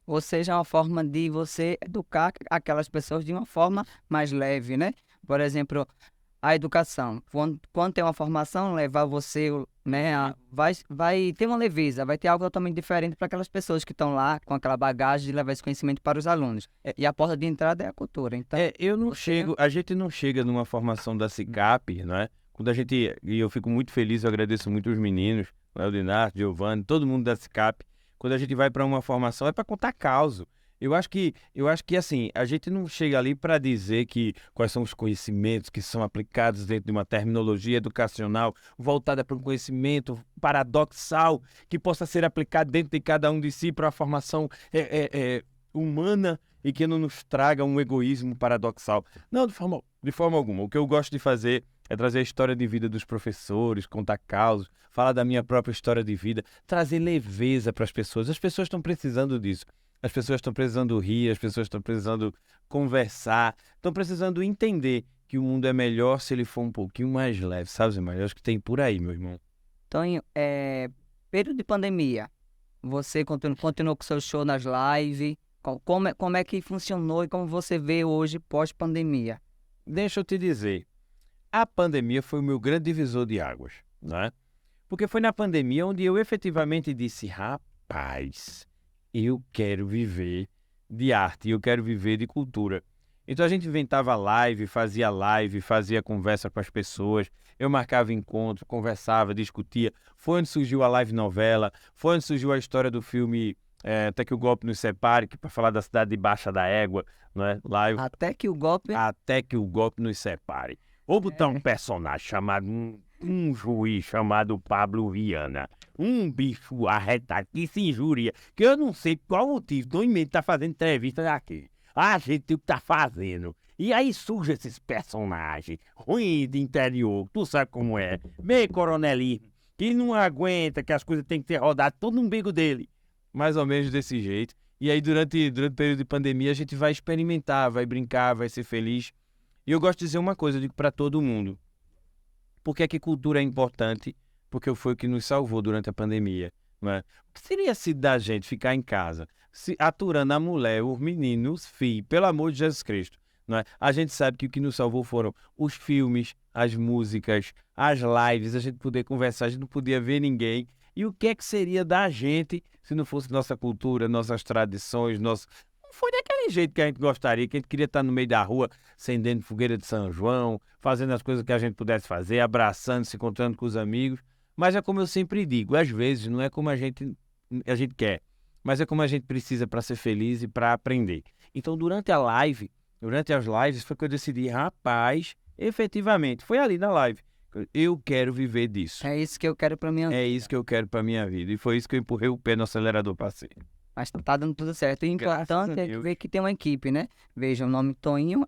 Speaker 1: Ou seja, é uma forma de você educar aquelas pessoas de uma forma mais leve, né? Por exemplo, a educação. Quando tem uma formação, levar você, né, vai ter uma leveza, vai ter algo totalmente diferente para aquelas pessoas que estão lá com aquela bagagem de levar esse conhecimento para os alunos. E a porta de entrada é a cultura. Então,
Speaker 2: A gente não chega numa formação da SICAP, né? E eu fico muito feliz, eu agradeço muito os meninos, o Eldinar, Giovanni, todo mundo da SICAP. Quando a gente vai para uma formação é para contar causa. Eu acho que assim, a gente não chega ali para dizer quais são os conhecimentos que são aplicados dentro de uma terminologia educacional voltada para um conhecimento paradoxal que possa ser aplicado dentro de cada um de si para a formação humana e que não nos traga um egoísmo paradoxal. Não, de forma alguma. O que eu gosto de fazer é trazer a história de vida dos professores, contar causos, falar da minha própria história de vida, trazer leveza para as pessoas. As pessoas estão precisando disso. As pessoas estão precisando rir, as pessoas estão precisando conversar, estão precisando entender que o mundo é melhor se ele for um pouquinho mais leve, sabe, Zé Mário? Eu acho que tem por aí, meu irmão.
Speaker 1: Tonho, período de pandemia, você continuou com seu show nas lives, como é que funcionou e como você vê hoje pós-pandemia?
Speaker 2: Deixa eu te dizer, a pandemia foi o meu grande divisor de águas, né? Porque foi na pandemia onde eu efetivamente disse, rapaz, eu quero viver de arte, eu quero viver de cultura. Então a gente inventava live, fazia conversa com as pessoas, eu marcava encontro, conversava, discutia. Foi onde surgiu a live novela, foi onde surgiu a história do filme Até que o Golpe Nos Separe, que para falar da cidade de Baixa da Égua, né?
Speaker 1: Até que o golpe...
Speaker 2: Até que o Golpe Nos Separe. Vou botar um personagem chamado, um juiz chamado Pablo Viana. Um bicho arretado que se injuria, que eu não sei por qual motivo, tô em medo de estar fazendo entrevista daqui. A gente tem o que tá fazendo. E aí surge esses personagens ruins de interior, tu sabe como é, meio coronelismo, que não aguenta, que as coisas têm que ter rodado todo no umbigo dele. Mais ou menos desse jeito. E aí durante o período de pandemia a gente vai experimentar, vai brincar, vai ser feliz. E eu gosto de dizer uma coisa, eu digo para todo mundo. Por que é que cultura é importante? Porque foi o que nos salvou durante a pandemia. Não é? O que seria sido da gente ficar em casa, aturando a mulher, os meninos, os filhos, pelo amor de Jesus Cristo? Não é? A gente sabe que o que nos salvou foram os filmes, as músicas, as lives, a gente poder conversar, a gente não podia ver ninguém. E o que é que seria da gente se não fosse nossa cultura, nossas tradições, nosso... Não foi daquele jeito que a gente gostaria, que a gente queria estar no meio da rua, acendendo fogueira de São João, fazendo as coisas que a gente pudesse fazer, abraçando, se encontrando com os amigos. Mas é como eu sempre digo, às vezes não é como a gente quer, mas é como a gente precisa para ser feliz e para aprender. Então, durante as lives, foi que eu decidi, rapaz, efetivamente, foi ali na live, eu quero viver disso.
Speaker 1: É isso que eu quero para minha vida.
Speaker 2: É isso que eu quero para minha vida. E foi isso que eu empurrei o pé no acelerador para ser.
Speaker 1: Mas tá dando tudo certo. O importante é ver que tem uma equipe, né? Veja, o nome Toinho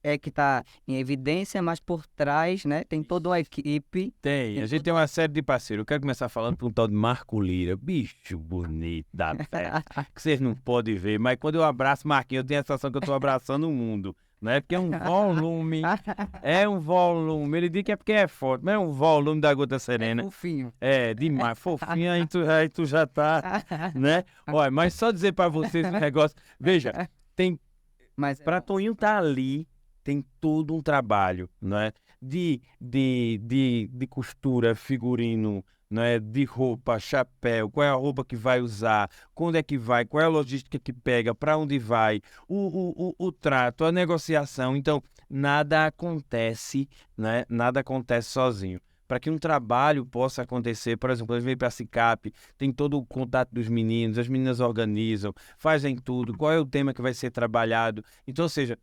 Speaker 1: é que está em evidência, mas por trás, né, tem toda uma equipe.
Speaker 2: Tem, a gente tem uma série de parceiros. Eu quero começar falando para um tal de Marco Lira, bicho bonito da festa, que vocês não podem ver, mas quando eu abraço Marquinhos, eu tenho a sensação que eu estou abraçando o mundo, né? Porque é um volume, ele diz que é porque é forte, mas é um volume da Gota Serena.
Speaker 1: Fofinho.
Speaker 2: É, demais, fofinho, aí tu já tá, né? Olha, mas só dizer para vocês um negócio, veja, tem
Speaker 1: Mas
Speaker 2: para Toinho tá ali, tem todo um trabalho, né? De costura, figurino, né? De roupa, chapéu, qual é a roupa que vai usar, quando é que vai, qual é a logística que pega, para onde vai, o trato, a negociação. Então, nada acontece, né? Nada acontece sozinho. Para que um trabalho possa acontecer, por exemplo, eles vêm para a SICAP, tem todo o contato dos meninos, as meninas organizam, fazem tudo, qual é o tema que vai ser trabalhado. Então, ou seja,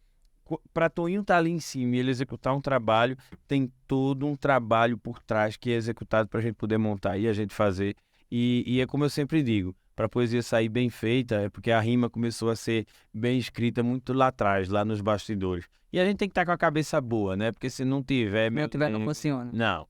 Speaker 2: para Toinho estar ali em cima e ele executar um trabalho, tem todo um trabalho por trás que é executado para a gente poder montar e a gente fazer. E é como eu sempre digo, para a poesia sair bem feita, é porque a rima começou a ser bem escrita muito lá atrás, lá nos bastidores. E a gente tem que estar com a cabeça boa, né? Porque se não tiver...
Speaker 1: não tiver, não funciona.
Speaker 2: Não.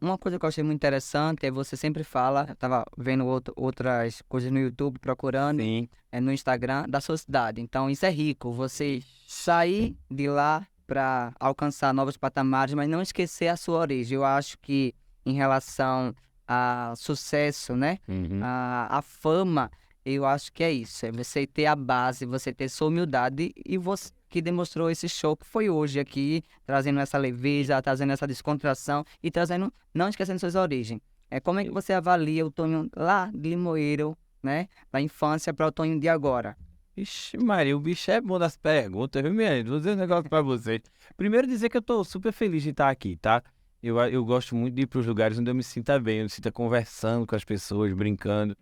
Speaker 1: Uma coisa que eu achei muito interessante é você sempre fala, eu tava vendo outras coisas no YouTube, procurando,
Speaker 2: Sim.
Speaker 1: no Instagram, da sua cidade. Então isso é rico, você sair de lá para alcançar novos patamares, mas não esquecer a sua origem. Eu acho que em relação a sucesso, né,
Speaker 2: Uhum.
Speaker 1: a fama, eu acho que é isso, é você ter a base, você ter sua humildade e você que demonstrou esse show que foi hoje aqui, trazendo essa leveza, trazendo essa descontração e trazendo, não esquecendo suas origens. Como é que você avalia o Tonho lá de Limoeiro, né, da infância para o Tonho de agora?
Speaker 2: Ixi, Maria, o bicho é bom das perguntas, viu, minha gente? Vou dizer um negócio pra você. Primeiro dizer que eu tô super feliz de estar aqui, tá? Eu gosto muito de ir pros lugares onde eu me sinta bem, eu me sinta conversando com as pessoas, brincando.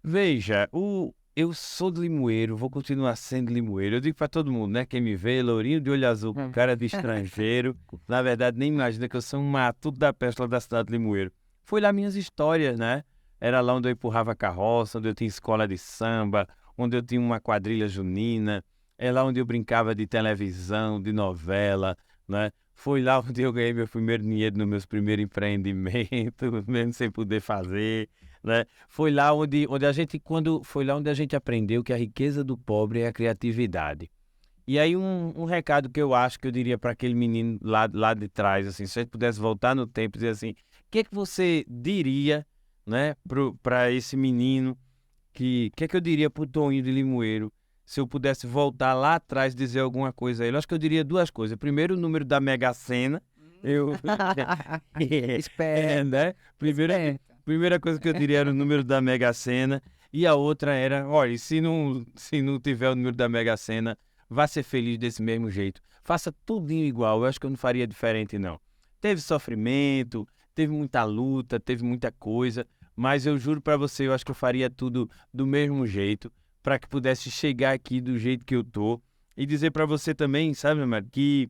Speaker 2: Veja, eu sou de Limoeiro, vou continuar sendo Limoeiro. Eu digo pra todo mundo, né? Quem me vê, lourinho de olho azul, cara de estrangeiro. Na verdade, nem imagina que eu sou um matuto da peste lá da cidade de Limoeiro. Foi lá minhas histórias, né? Era lá onde eu empurrava carroça, onde eu tinha escola de samba, onde eu tinha uma quadrilha junina. É lá onde eu brincava de televisão, de novela, né? Foi lá onde eu ganhei meu primeiro dinheiro nos meus primeiros empreendimentos, mesmo sem poder fazer, né? Foi lá onde a gente aprendeu que a riqueza do pobre é a criatividade. E aí um recado que eu acho que eu diria para aquele menino lá de trás, assim, se a gente pudesse voltar no tempo e dizer assim, o que você diria, né, para esse menino, que é que eu diria pro Toinho de Limoeiro, se eu pudesse voltar lá atrás e dizer alguma coisa a ele? Eu acho que eu diria duas coisas. Primeiro, o número da Mega Sena.
Speaker 1: Espera,
Speaker 2: Né? Primeira coisa que eu diria era o número da Mega Sena. E a outra era, olha, se não tiver o número da Mega Sena, vá ser feliz desse mesmo jeito. Faça tudinho igual. Eu acho que eu não faria diferente, não. Teve sofrimento, teve muita luta, teve muita coisa. Mas eu juro pra você, eu acho que eu faria tudo do mesmo jeito, para que pudesse chegar aqui do jeito que eu tô. E dizer pra você também, sabe, meu amor, que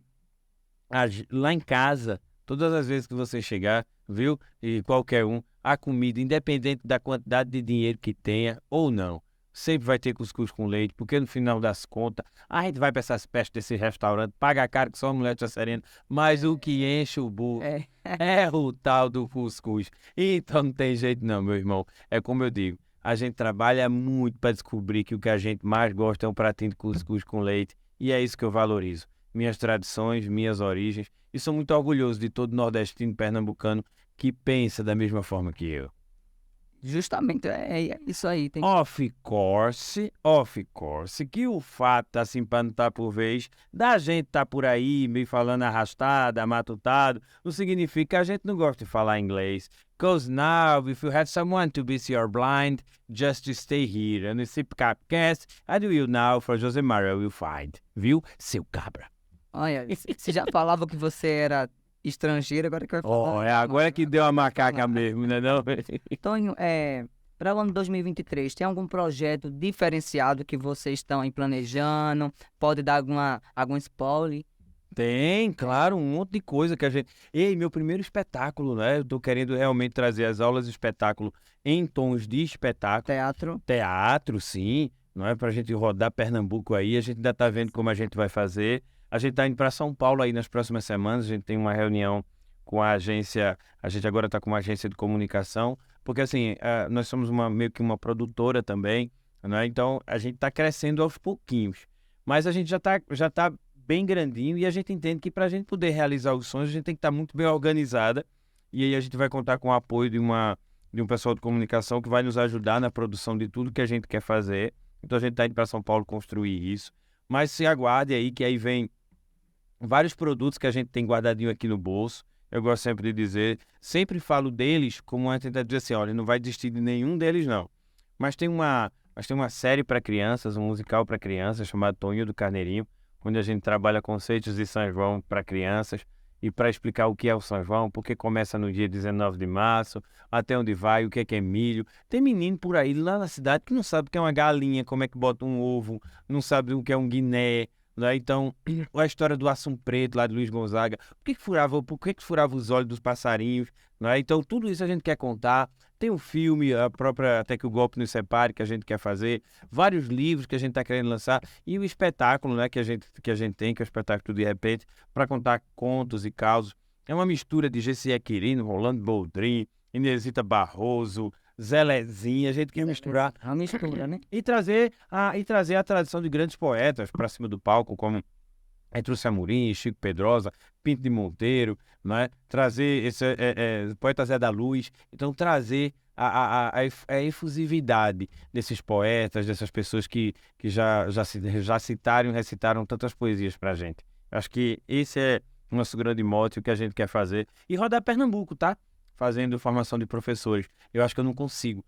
Speaker 2: lá em casa, todas as vezes que você chegar, viu? E qualquer um, a comida, independente da quantidade de dinheiro que tenha ou não, sempre vai ter cuscuz com leite, porque no final das contas, a gente vai para essas pestes desse restaurante, paga caro que só a mulher tá serena, mas o que enche o burro é o tal do cuscuz. Então não tem jeito não, meu irmão. É como eu digo, a gente trabalha muito para descobrir que o que a gente mais gosta é um pratinho de cuscuz com leite, e é isso que eu valorizo. Minhas tradições, minhas origens, e sou muito orgulhoso de todo nordestino pernambucano que pensa da mesma forma que eu.
Speaker 1: justamente, é isso aí.
Speaker 2: Of course, que o fato, assim, para não estar por vez, da gente estar por aí, meio falando arrastado, matutado, não significa que a gente não gosta de falar inglês. Because now, if you had someone to be your blind, just to stay here and see Capcast, I do you now for José Maria will find. Viu, seu cabra?
Speaker 1: Olha, você já falava que você era estrangeiro, agora que vai falar.
Speaker 2: Agora que deu a macaca mesmo, né não?
Speaker 1: Tonho, para o ano 2023, tem algum projeto diferenciado que vocês estão aí planejando? Pode dar algum spoiler?
Speaker 2: Tem, claro, um monte de coisa que a gente... Ei, meu primeiro espetáculo, né? Eu tô querendo realmente trazer as aulas de espetáculo em tons de espetáculo.
Speaker 1: Teatro?
Speaker 2: Teatro, sim. Não é pra gente rodar Pernambuco aí, a gente ainda tá vendo como a gente vai fazer. A gente está indo para São Paulo aí nas próximas semanas, a gente tem uma reunião com a agência, a gente agora está com uma agência de comunicação, porque assim, nós somos meio que uma produtora também, né? Então a gente está crescendo aos pouquinhos, mas a gente já tá bem grandinho e a gente entende que para a gente poder realizar os sonhos, a gente tem que estar muito bem organizada, e aí a gente vai contar com o apoio de um pessoal de comunicação que vai nos ajudar na produção de tudo que a gente quer fazer. Então a gente está indo para São Paulo construir isso, mas se aguarde aí que aí vem vários produtos que a gente tem guardadinho aqui no bolso. Eu gosto sempre de dizer, sempre falo deles como uma tentativa de dizer assim, olha, não vai desistir de nenhum deles não. Mas tem uma série para crianças, um musical para crianças chamado Toninho do Carneirinho, onde a gente trabalha conceitos de São João para crianças e para explicar o que é o São João, porque começa no dia 19 de março, até onde vai, o que é milho. Tem menino por aí lá na cidade que não sabe o que é uma galinha, como é que bota um ovo, não sabe o que é um guiné, né? Então, a história do Assum Preto, lá de Luiz Gonzaga, por que furava os olhos dos passarinhos, né? Então, tudo isso a gente quer contar. Tem um filme, a própria Até que o Golpe nos Separe, que a gente quer fazer, vários livros que a gente está querendo lançar, e o espetáculo, né, que a gente tem, que é o espetáculo De Repente, para contar contos e causos. É uma mistura de G.C. Quirino, Rolando Boldrin, Inesita Barroso, Zelezinha, a gente quer misturar.
Speaker 1: É uma mistura, né?
Speaker 2: E trazer a tradição de grandes poetas para cima do palco, como Etrúcio Amorim, Chico Pedrosa, Pinto de Monteiro, né? Trazer esse poeta Zé da Luz. Então, trazer a efusividade desses poetas, dessas pessoas que já citaram e recitaram tantas poesias para a gente. Acho que esse é o nosso grande mote, o que a gente quer fazer. E rodar Pernambuco, tá? Fazendo formação de professores. Eu acho que eu não consigo.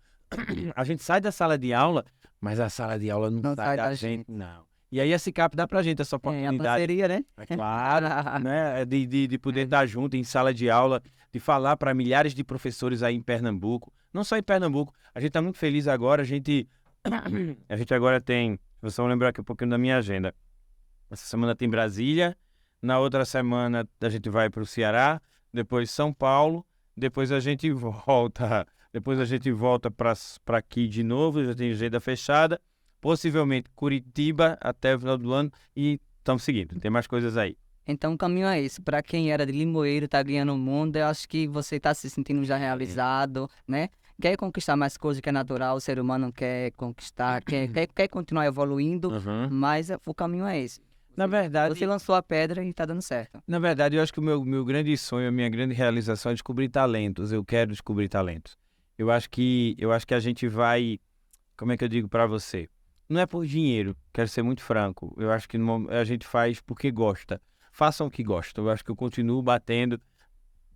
Speaker 2: A gente sai da sala de aula, mas a sala de aula não sai da gente, não. E aí a SICAP dá pra gente essa
Speaker 1: É a
Speaker 2: oportunidade.
Speaker 1: parceria, né?
Speaker 2: É claro, né? De poder estar junto em sala de aula, de falar para milhares de professores aí em Pernambuco. Não só em Pernambuco, a gente está muito feliz agora. A gente agora tem, vocês vão lembrar aqui um pouquinho da minha agenda. Essa semana tem Brasília, na outra semana a gente vai para o Ceará, depois São Paulo, depois a gente volta para aqui de novo, já tem agenda fechada. Possivelmente Curitiba até o final do ano e estamos seguindo. Tem mais coisas aí.
Speaker 1: Então o caminho é esse. Para quem era de Limoeiro, tá ganhando o mundo, eu acho que você tá se sentindo já realizado, né? Quer conquistar mais coisas que é natural, o ser humano quer conquistar, quer continuar evoluindo, mas o caminho é esse.
Speaker 2: Na verdade,
Speaker 1: Você lançou a pedra e tá dando certo.
Speaker 2: Na verdade, eu acho que o meu grande sonho, a minha grande realização é descobrir talentos. Eu quero descobrir talentos. Eu acho que a gente vai, como é que eu digo para você? Não é por dinheiro, quero ser muito franco. Eu acho que a gente faz porque gosta. Façam o que gostam. Eu acho que eu continuo batendo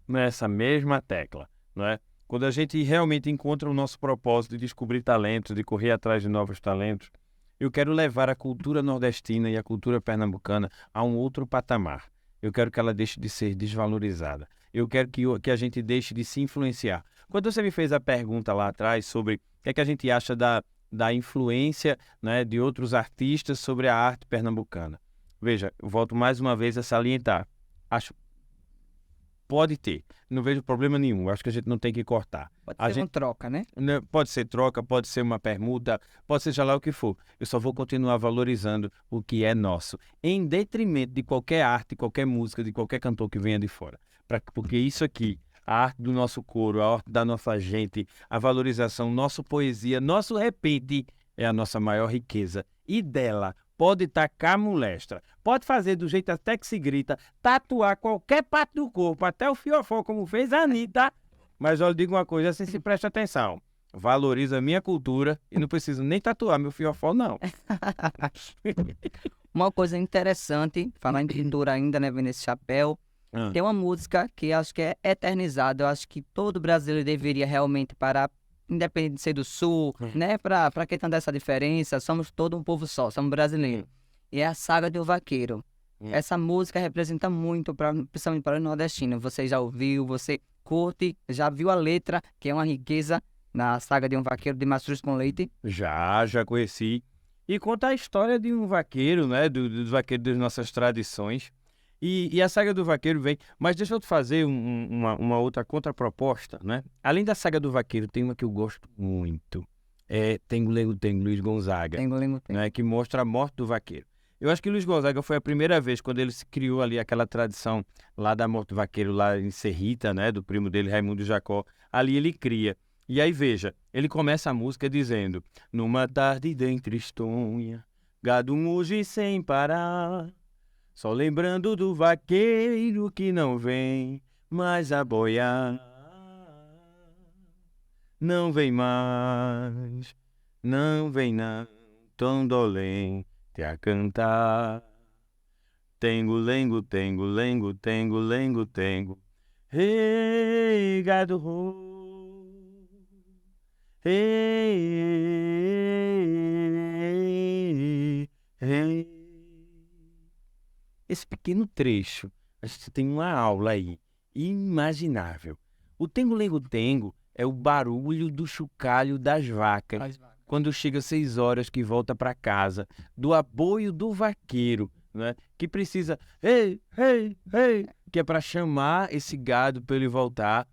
Speaker 2: nessa mesma tecla, não é? Quando a gente realmente encontra o nosso propósito de descobrir talentos, de correr atrás de novos talentos, eu quero levar a cultura nordestina e a cultura pernambucana a um outro patamar. Eu quero que ela deixe de ser desvalorizada. Eu quero que a gente deixe de se influenciar. Quando você me fez a pergunta lá atrás sobre o que é que a gente acha da influência, né, de outros artistas sobre a arte pernambucana. Veja, eu volto mais uma vez a salientar. Acho pode ter, não vejo problema nenhum. Acho que a gente não tem que cortar.
Speaker 1: Pode ser uma troca, né?
Speaker 2: Pode ser troca, pode ser uma permuta, pode ser lá o que for. Eu só vou continuar valorizando o que é nosso, em detrimento de qualquer arte, qualquer música, de qualquer cantor que venha de fora. Porque isso aqui, a arte do nosso coro, a arte da nossa gente, a valorização, nossa poesia, nosso repente é a nossa maior riqueza. E dela pode tacar molestra, pode fazer do jeito até que se grita, tatuar qualquer parte do corpo, até o fiofó, como fez a Anitta. Mas eu lhe digo uma coisa, assim, se preste atenção. Valoriza a minha cultura e não preciso nem tatuar meu fiofó, não.
Speaker 1: Uma coisa interessante, falar em pintura ainda, né, vendo esse chapéu, tem uma música que acho que é eternizada. Eu acho que todo brasileiro deveria realmente parar, independente de ser do Sul, né? Pra que tanta essa diferença? Somos todo um povo só, somos brasileiros. E é a Saga de um Vaqueiro. Essa música representa muito, principalmente para o nordestino. Você já ouviu, você curte, já viu a letra, que é uma riqueza na Saga de um Vaqueiro de Mastruz com Leite?
Speaker 2: Já conheci. E conta a história de um vaqueiro, né? Do vaqueiro das nossas tradições. E a Saga do Vaqueiro vem... Mas deixa eu te fazer uma outra contraproposta, né? Além da Saga do Vaqueiro, tem uma que eu gosto muito. É Tengo, Luiz Gonzaga.
Speaker 1: Tengo.
Speaker 2: Né? Que mostra a morte do vaqueiro. Eu acho que Luiz Gonzaga foi a primeira vez quando ele se criou ali aquela tradição lá da Morte do Vaqueiro, lá em Serrita, né, do primo dele, Raimundo Jacó. Ali ele cria. E aí, veja, ele começa a música dizendo: numa tarde bem tristonha, gado muge sem parar, só lembrando do vaqueiro que não vem mais a boiar. Não vem mais, não vem não, tão dolente a cantar. Tengo, lengo, tengo, lengo, tengo, lengo, tengo. Hey, gado ro. Hey, hey. Esse pequeno trecho, a gente tem uma aula aí, inimaginável. O tengo, lengo, tengo é o barulho do chocalho das vacas quando chega 6 horas que volta para casa, do aboio do vaqueiro, né? Que precisa, ei, ei, ei, que é para chamar esse gado para ele voltar.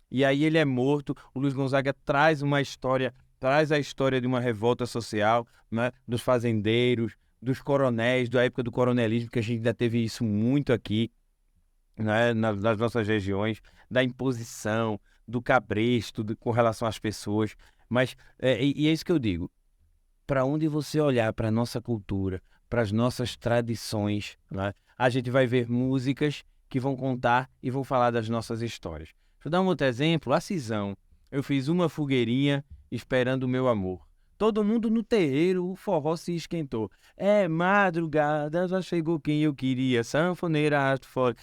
Speaker 2: E aí ele é morto. O Luiz Gonzaga traz uma história, traz a história de uma revolta social, né? Dos fazendeiros, dos coronéis, da época do coronelismo, que a gente ainda teve isso muito aqui, né? Nas nossas regiões, da imposição, do cabresto, com relação às pessoas. Mas e é isso que eu digo. Para onde você olhar para a nossa cultura, para as nossas tradições, né, a gente vai ver músicas que vão contar e vão falar das nossas histórias. Deixa eu dar um outro exemplo. A Cisão. Eu fiz uma fogueirinha esperando o meu amor. Todo mundo no terreiro, o forró se esquentou. É madrugada, já chegou quem eu queria. Sanfoneira, arrasto fora.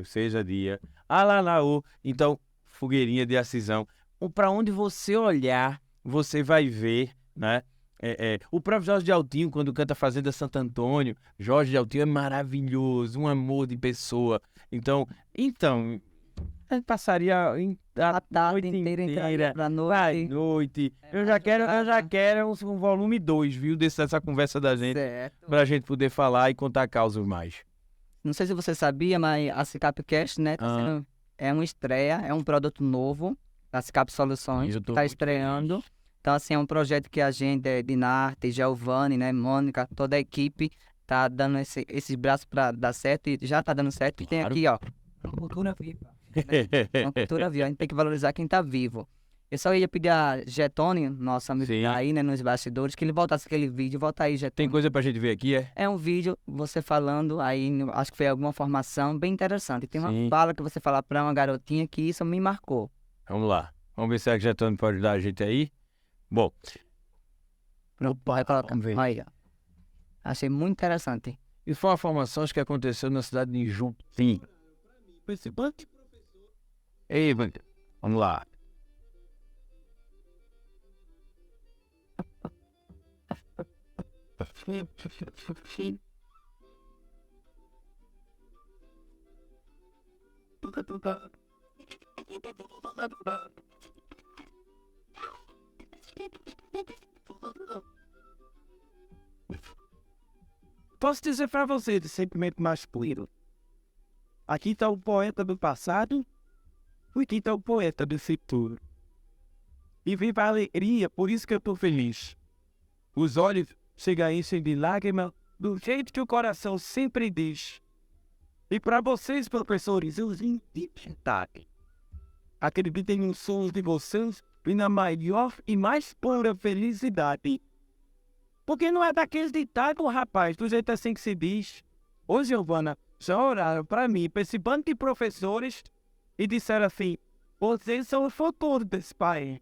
Speaker 2: Seja dia. Alalaô. Então, fogueirinha de Acisão. Para onde você olhar, você vai ver, né? O próprio Jorge de Altinho, quando canta Fazenda Santo Antônio, Jorge de Altinho é maravilhoso, um amor de pessoa. Então, a gente passaria
Speaker 1: A tarde inteira pra noite.
Speaker 2: noite. Eu já quero um volume 2, viu, dessa conversa da gente,
Speaker 1: Certo.
Speaker 2: pra gente poder falar e contar causos mais.
Speaker 1: Não sei se você sabia, mas a Cicapcast, né, é uma estreia, é um produto novo da Cicap Soluções,
Speaker 2: Eu
Speaker 1: que
Speaker 2: tô
Speaker 1: tá
Speaker 2: muito
Speaker 1: estreando. Então, assim, é um projeto que a gente, Dinarte, Giovanni, né, Mônica, toda a equipe, tá dando esses braços pra dar certo e já tá dando certo. E tem
Speaker 2: Claro.
Speaker 1: aqui, ó, uma cultura viva. Né? Uma cultura viva, a gente tem que valorizar quem tá vivo. Eu só ia pedir a Getone, nosso amigo que
Speaker 2: Sim.
Speaker 1: tá aí, né, nos bastidores, que ele voltasse aquele vídeo. Volta aí, Getone.
Speaker 2: Tem coisa pra gente ver aqui, é?
Speaker 1: É um vídeo, você falando aí, acho que foi alguma formação bem interessante. Tem uma
Speaker 2: Sim.
Speaker 1: fala que você fala pra uma garotinha que isso me marcou.
Speaker 2: Vamos lá. Vamos ver se a Getone pode ajudar a gente aí. Bom,
Speaker 1: Pode colocar.
Speaker 2: vamos ver.
Speaker 1: Aí, ó. Achei muito interessante.
Speaker 2: Isso foi uma formação acho que aconteceu na cidade de Jutim. Ei, vamos lá.
Speaker 3: Posso dizer para você de sentimento masculino. Aqui está o poeta do passado e aqui está o poeta do futuro. E viva a alegria, por isso que eu estou feliz. Os olhos chegam a encher de lágrimas do jeito que o coração sempre diz. E para vocês, professores, eu vim de verdade. Acreditem nos sonhos de vocês e na maior e mais pura felicidade. Porque não é daqueles ditados, rapaz, do jeito assim que se diz. Ô, Giovana, já oraram para mim, para esse bando de professores, e disseram assim: vocês são o futuro desse país.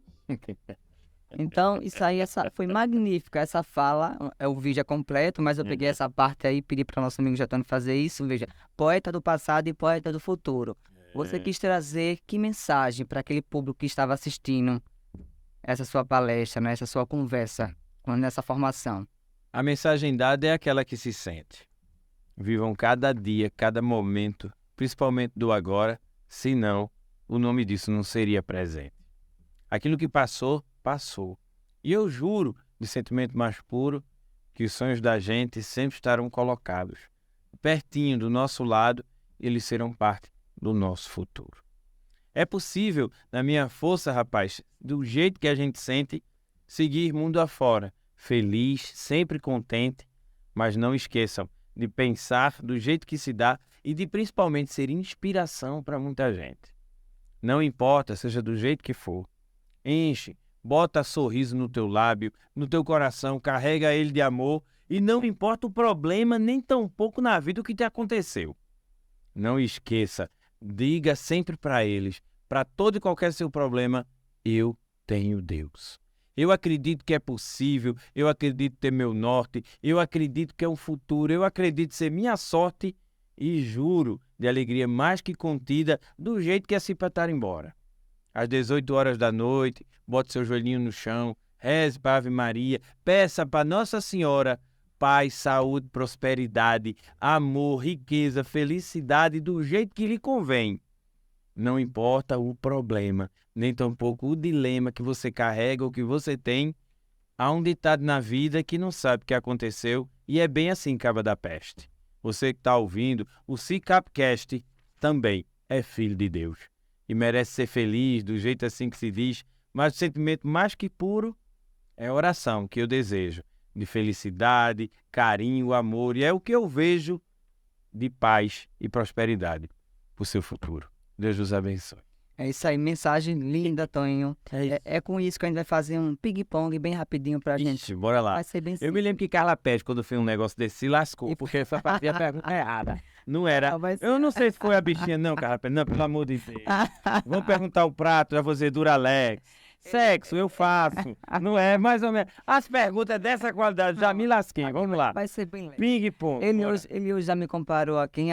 Speaker 1: Então, isso aí foi magnífico. Essa fala, o vídeo é completo, mas eu peguei essa parte aí e pedi para o nosso amigo Getone fazer isso. Veja, poeta do passado e poeta do futuro. Você quis trazer que mensagem para aquele público que estava assistindo essa sua palestra, né, essa sua conversa nessa formação?
Speaker 2: A mensagem dada é aquela que se sente. Vivam cada dia, cada momento, principalmente do agora, senão o nome disso não seria presente. Aquilo que passou, passou. E eu juro, de sentimento mais puro, que os sonhos da gente sempre estarão colocados. Pertinho do nosso lado, eles serão parte do nosso futuro. É possível, na minha força, rapaz, do jeito que a gente sente, seguir mundo afora, feliz, sempre contente, mas não esqueçam de pensar do jeito que se dá e de principalmente ser inspiração para muita gente. Não importa, seja do jeito que for. Enche, bota sorriso no teu lábio, no teu coração, carrega ele de amor e não importa o problema nem tampouco na vida o que te aconteceu. Não esqueça, diga sempre para eles, para todo e qualquer seu problema, eu tenho Deus. Eu acredito que é possível, eu acredito ter meu norte, eu acredito que é um futuro, eu acredito ser minha sorte e juro de alegria mais que contida do jeito que é assim para estar embora. Às 18 horas da noite, bote seu joelhinho no chão, reze para a Ave Maria, peça para Nossa Senhora paz, saúde, prosperidade, amor, riqueza, felicidade do jeito que lhe convém. Não importa o problema, nem tampouco o dilema que você carrega ou que você tem. Há um ditado na vida que não sabe o que aconteceu e é bem assim, Caba da Peste. Você que está ouvindo, o Cicapcast também é filho de Deus e merece ser feliz do jeito assim que se diz, mas o sentimento mais que puro é a oração que eu desejo de felicidade, carinho, amor e é o que eu vejo de paz e prosperidade para o seu futuro. Deus os abençoe.
Speaker 1: É isso aí, mensagem linda, Toninho.
Speaker 2: isso.
Speaker 1: É com isso que a gente vai fazer um ping-pong bem rapidinho pra gente.
Speaker 2: Ixi, bora lá.
Speaker 1: Vai ser bem
Speaker 2: Eu
Speaker 1: simples.
Speaker 2: me lembro que Carla Pérez, quando fez um negócio desse, se lascou,
Speaker 1: E-
Speaker 2: porque só fazia a pergunta errada. Não era.
Speaker 1: Ah, mas-
Speaker 2: Eu não sei se foi a bichinha, não, Carla Pérez. Não, pelo amor de Deus. Vamos perguntar o prato, já vou dizer Duralex. Sexo, eu faço. Não é, mais ou menos. As perguntas dessa qualidade, já me lasquei. Vamos lá.
Speaker 1: Vai ser bem leve.
Speaker 2: Ping-pong. bora.
Speaker 1: Ele hoje já me comparou a quem?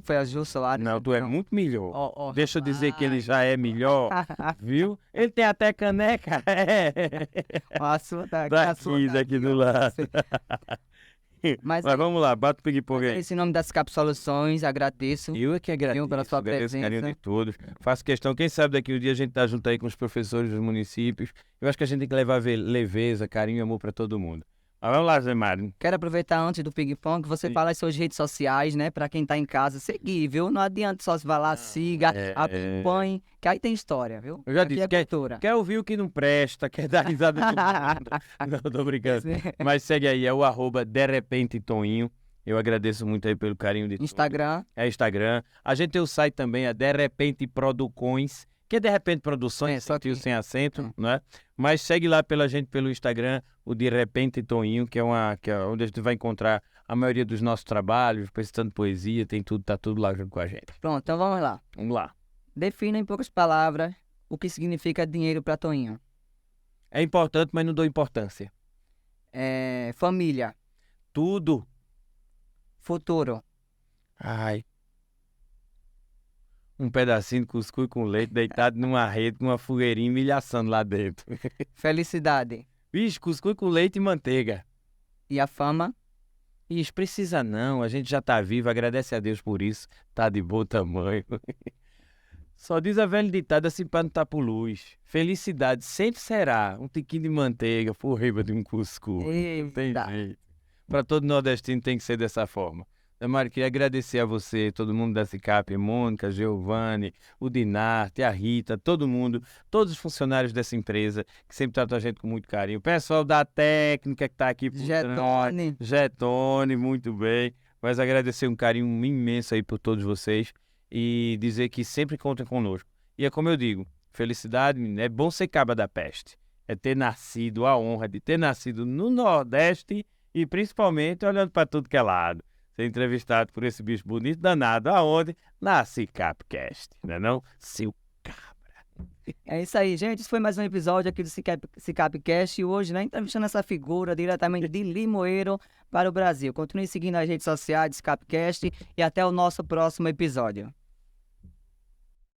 Speaker 1: Foi a Jô Soares?
Speaker 2: Não, tu é muito melhor.
Speaker 1: Ó, ó,
Speaker 2: Deixa eu dizer que ele
Speaker 1: rapaz.
Speaker 2: já é melhor, viu? Ele tem até caneca. É.
Speaker 1: Ó, a sua tá aqui, a sua tá
Speaker 2: Daqui do lado.
Speaker 1: Mas
Speaker 2: Mas vamos lá, bata o ping-pong aí.
Speaker 1: esse nome das Cap Soluções, agradeço.
Speaker 2: Eu é que agradeço,
Speaker 1: pela sua
Speaker 2: agradeço o carinho de
Speaker 1: presença.
Speaker 2: todos. Faço questão, quem sabe daqui um dia a gente tá junto aí com os professores dos municípios. Eu acho que a gente tem que levar leveza, carinho e amor para todo mundo. Mas vamos lá, Zé Mário.
Speaker 1: Quero aproveitar antes do ping-pong que você
Speaker 2: Sim.
Speaker 1: fala as suas redes sociais, né? Pra quem tá em casa, seguir, viu? Não adianta só se vai lá, siga, acompanhe, que aí tem história, viu?
Speaker 2: Eu já
Speaker 1: Aqui
Speaker 2: disse,
Speaker 1: é
Speaker 2: quer,
Speaker 1: cultura.
Speaker 2: quer ouvir o que não presta, quer dar risada de todo mundo. Não, tô brincando. Mas segue aí, é o @derepentetoninho. Eu agradeço muito aí pelo carinho de todos.
Speaker 1: Instagram,
Speaker 2: É Instagram. A gente tem o site também, é De Repente Produções, que é De Repente Produções,
Speaker 1: só que-
Speaker 2: sem acento, não é? Mas segue lá pela gente pelo Instagram, o De Repente Toninho, que é onde a gente vai encontrar a maioria dos nossos trabalhos, prestando poesia, tem tudo, tá tudo lá junto com a gente.
Speaker 1: pronto, então vamos lá.
Speaker 2: Vamos lá.
Speaker 1: Defina em poucas palavras o que significa dinheiro pra Toninho.
Speaker 2: É importante, mas não dou importância.
Speaker 1: Família,
Speaker 2: Tudo.
Speaker 1: futuro,
Speaker 2: Ai. Um pedacinho de cuscuz com leite deitado numa rede com uma fogueirinha me assando lá dentro.
Speaker 1: felicidade
Speaker 2: Vixe, cuscuz com leite e manteiga.
Speaker 1: e a fama.
Speaker 2: Isso, precisa não, a gente já tá vivo, agradece a Deus por isso, tá de bom tamanho. Só diz a velha ditada assim pra não tá por luz. Felicidade sempre será um tiquinho de manteiga por riba de um cuscuz. Não tem
Speaker 1: Eita.
Speaker 2: jeito. Pra todo nordestino tem que ser dessa forma. Mário, queria agradecer a você, todo mundo da Cicap, Mônica, Giovanni, o Dinarte, a Rita, todo mundo, todos os funcionários dessa empresa que sempre tratam a gente com muito carinho. O pessoal da técnica que tá aqui por trás.
Speaker 1: Getone.
Speaker 2: Getone, muito bem. Mas agradecer um carinho imenso aí por todos vocês e dizer que sempre contem conosco. E é como eu digo, felicidade, menino, é bom ser Caba da Peste. É ter nascido, a honra de ter nascido no Nordeste e principalmente olhando para tudo que é lado. Ser entrevistado por esse bicho bonito danado, aonde? Na Cicapcast, não é não? Seu cabra.
Speaker 1: É isso aí, gente. Esse foi mais um episódio aqui do Cicapcast. E hoje, né, entrevistando essa figura diretamente de Limoeiro para o Brasil. Continue seguindo as redes sociais do Cicapcast e até o nosso próximo episódio.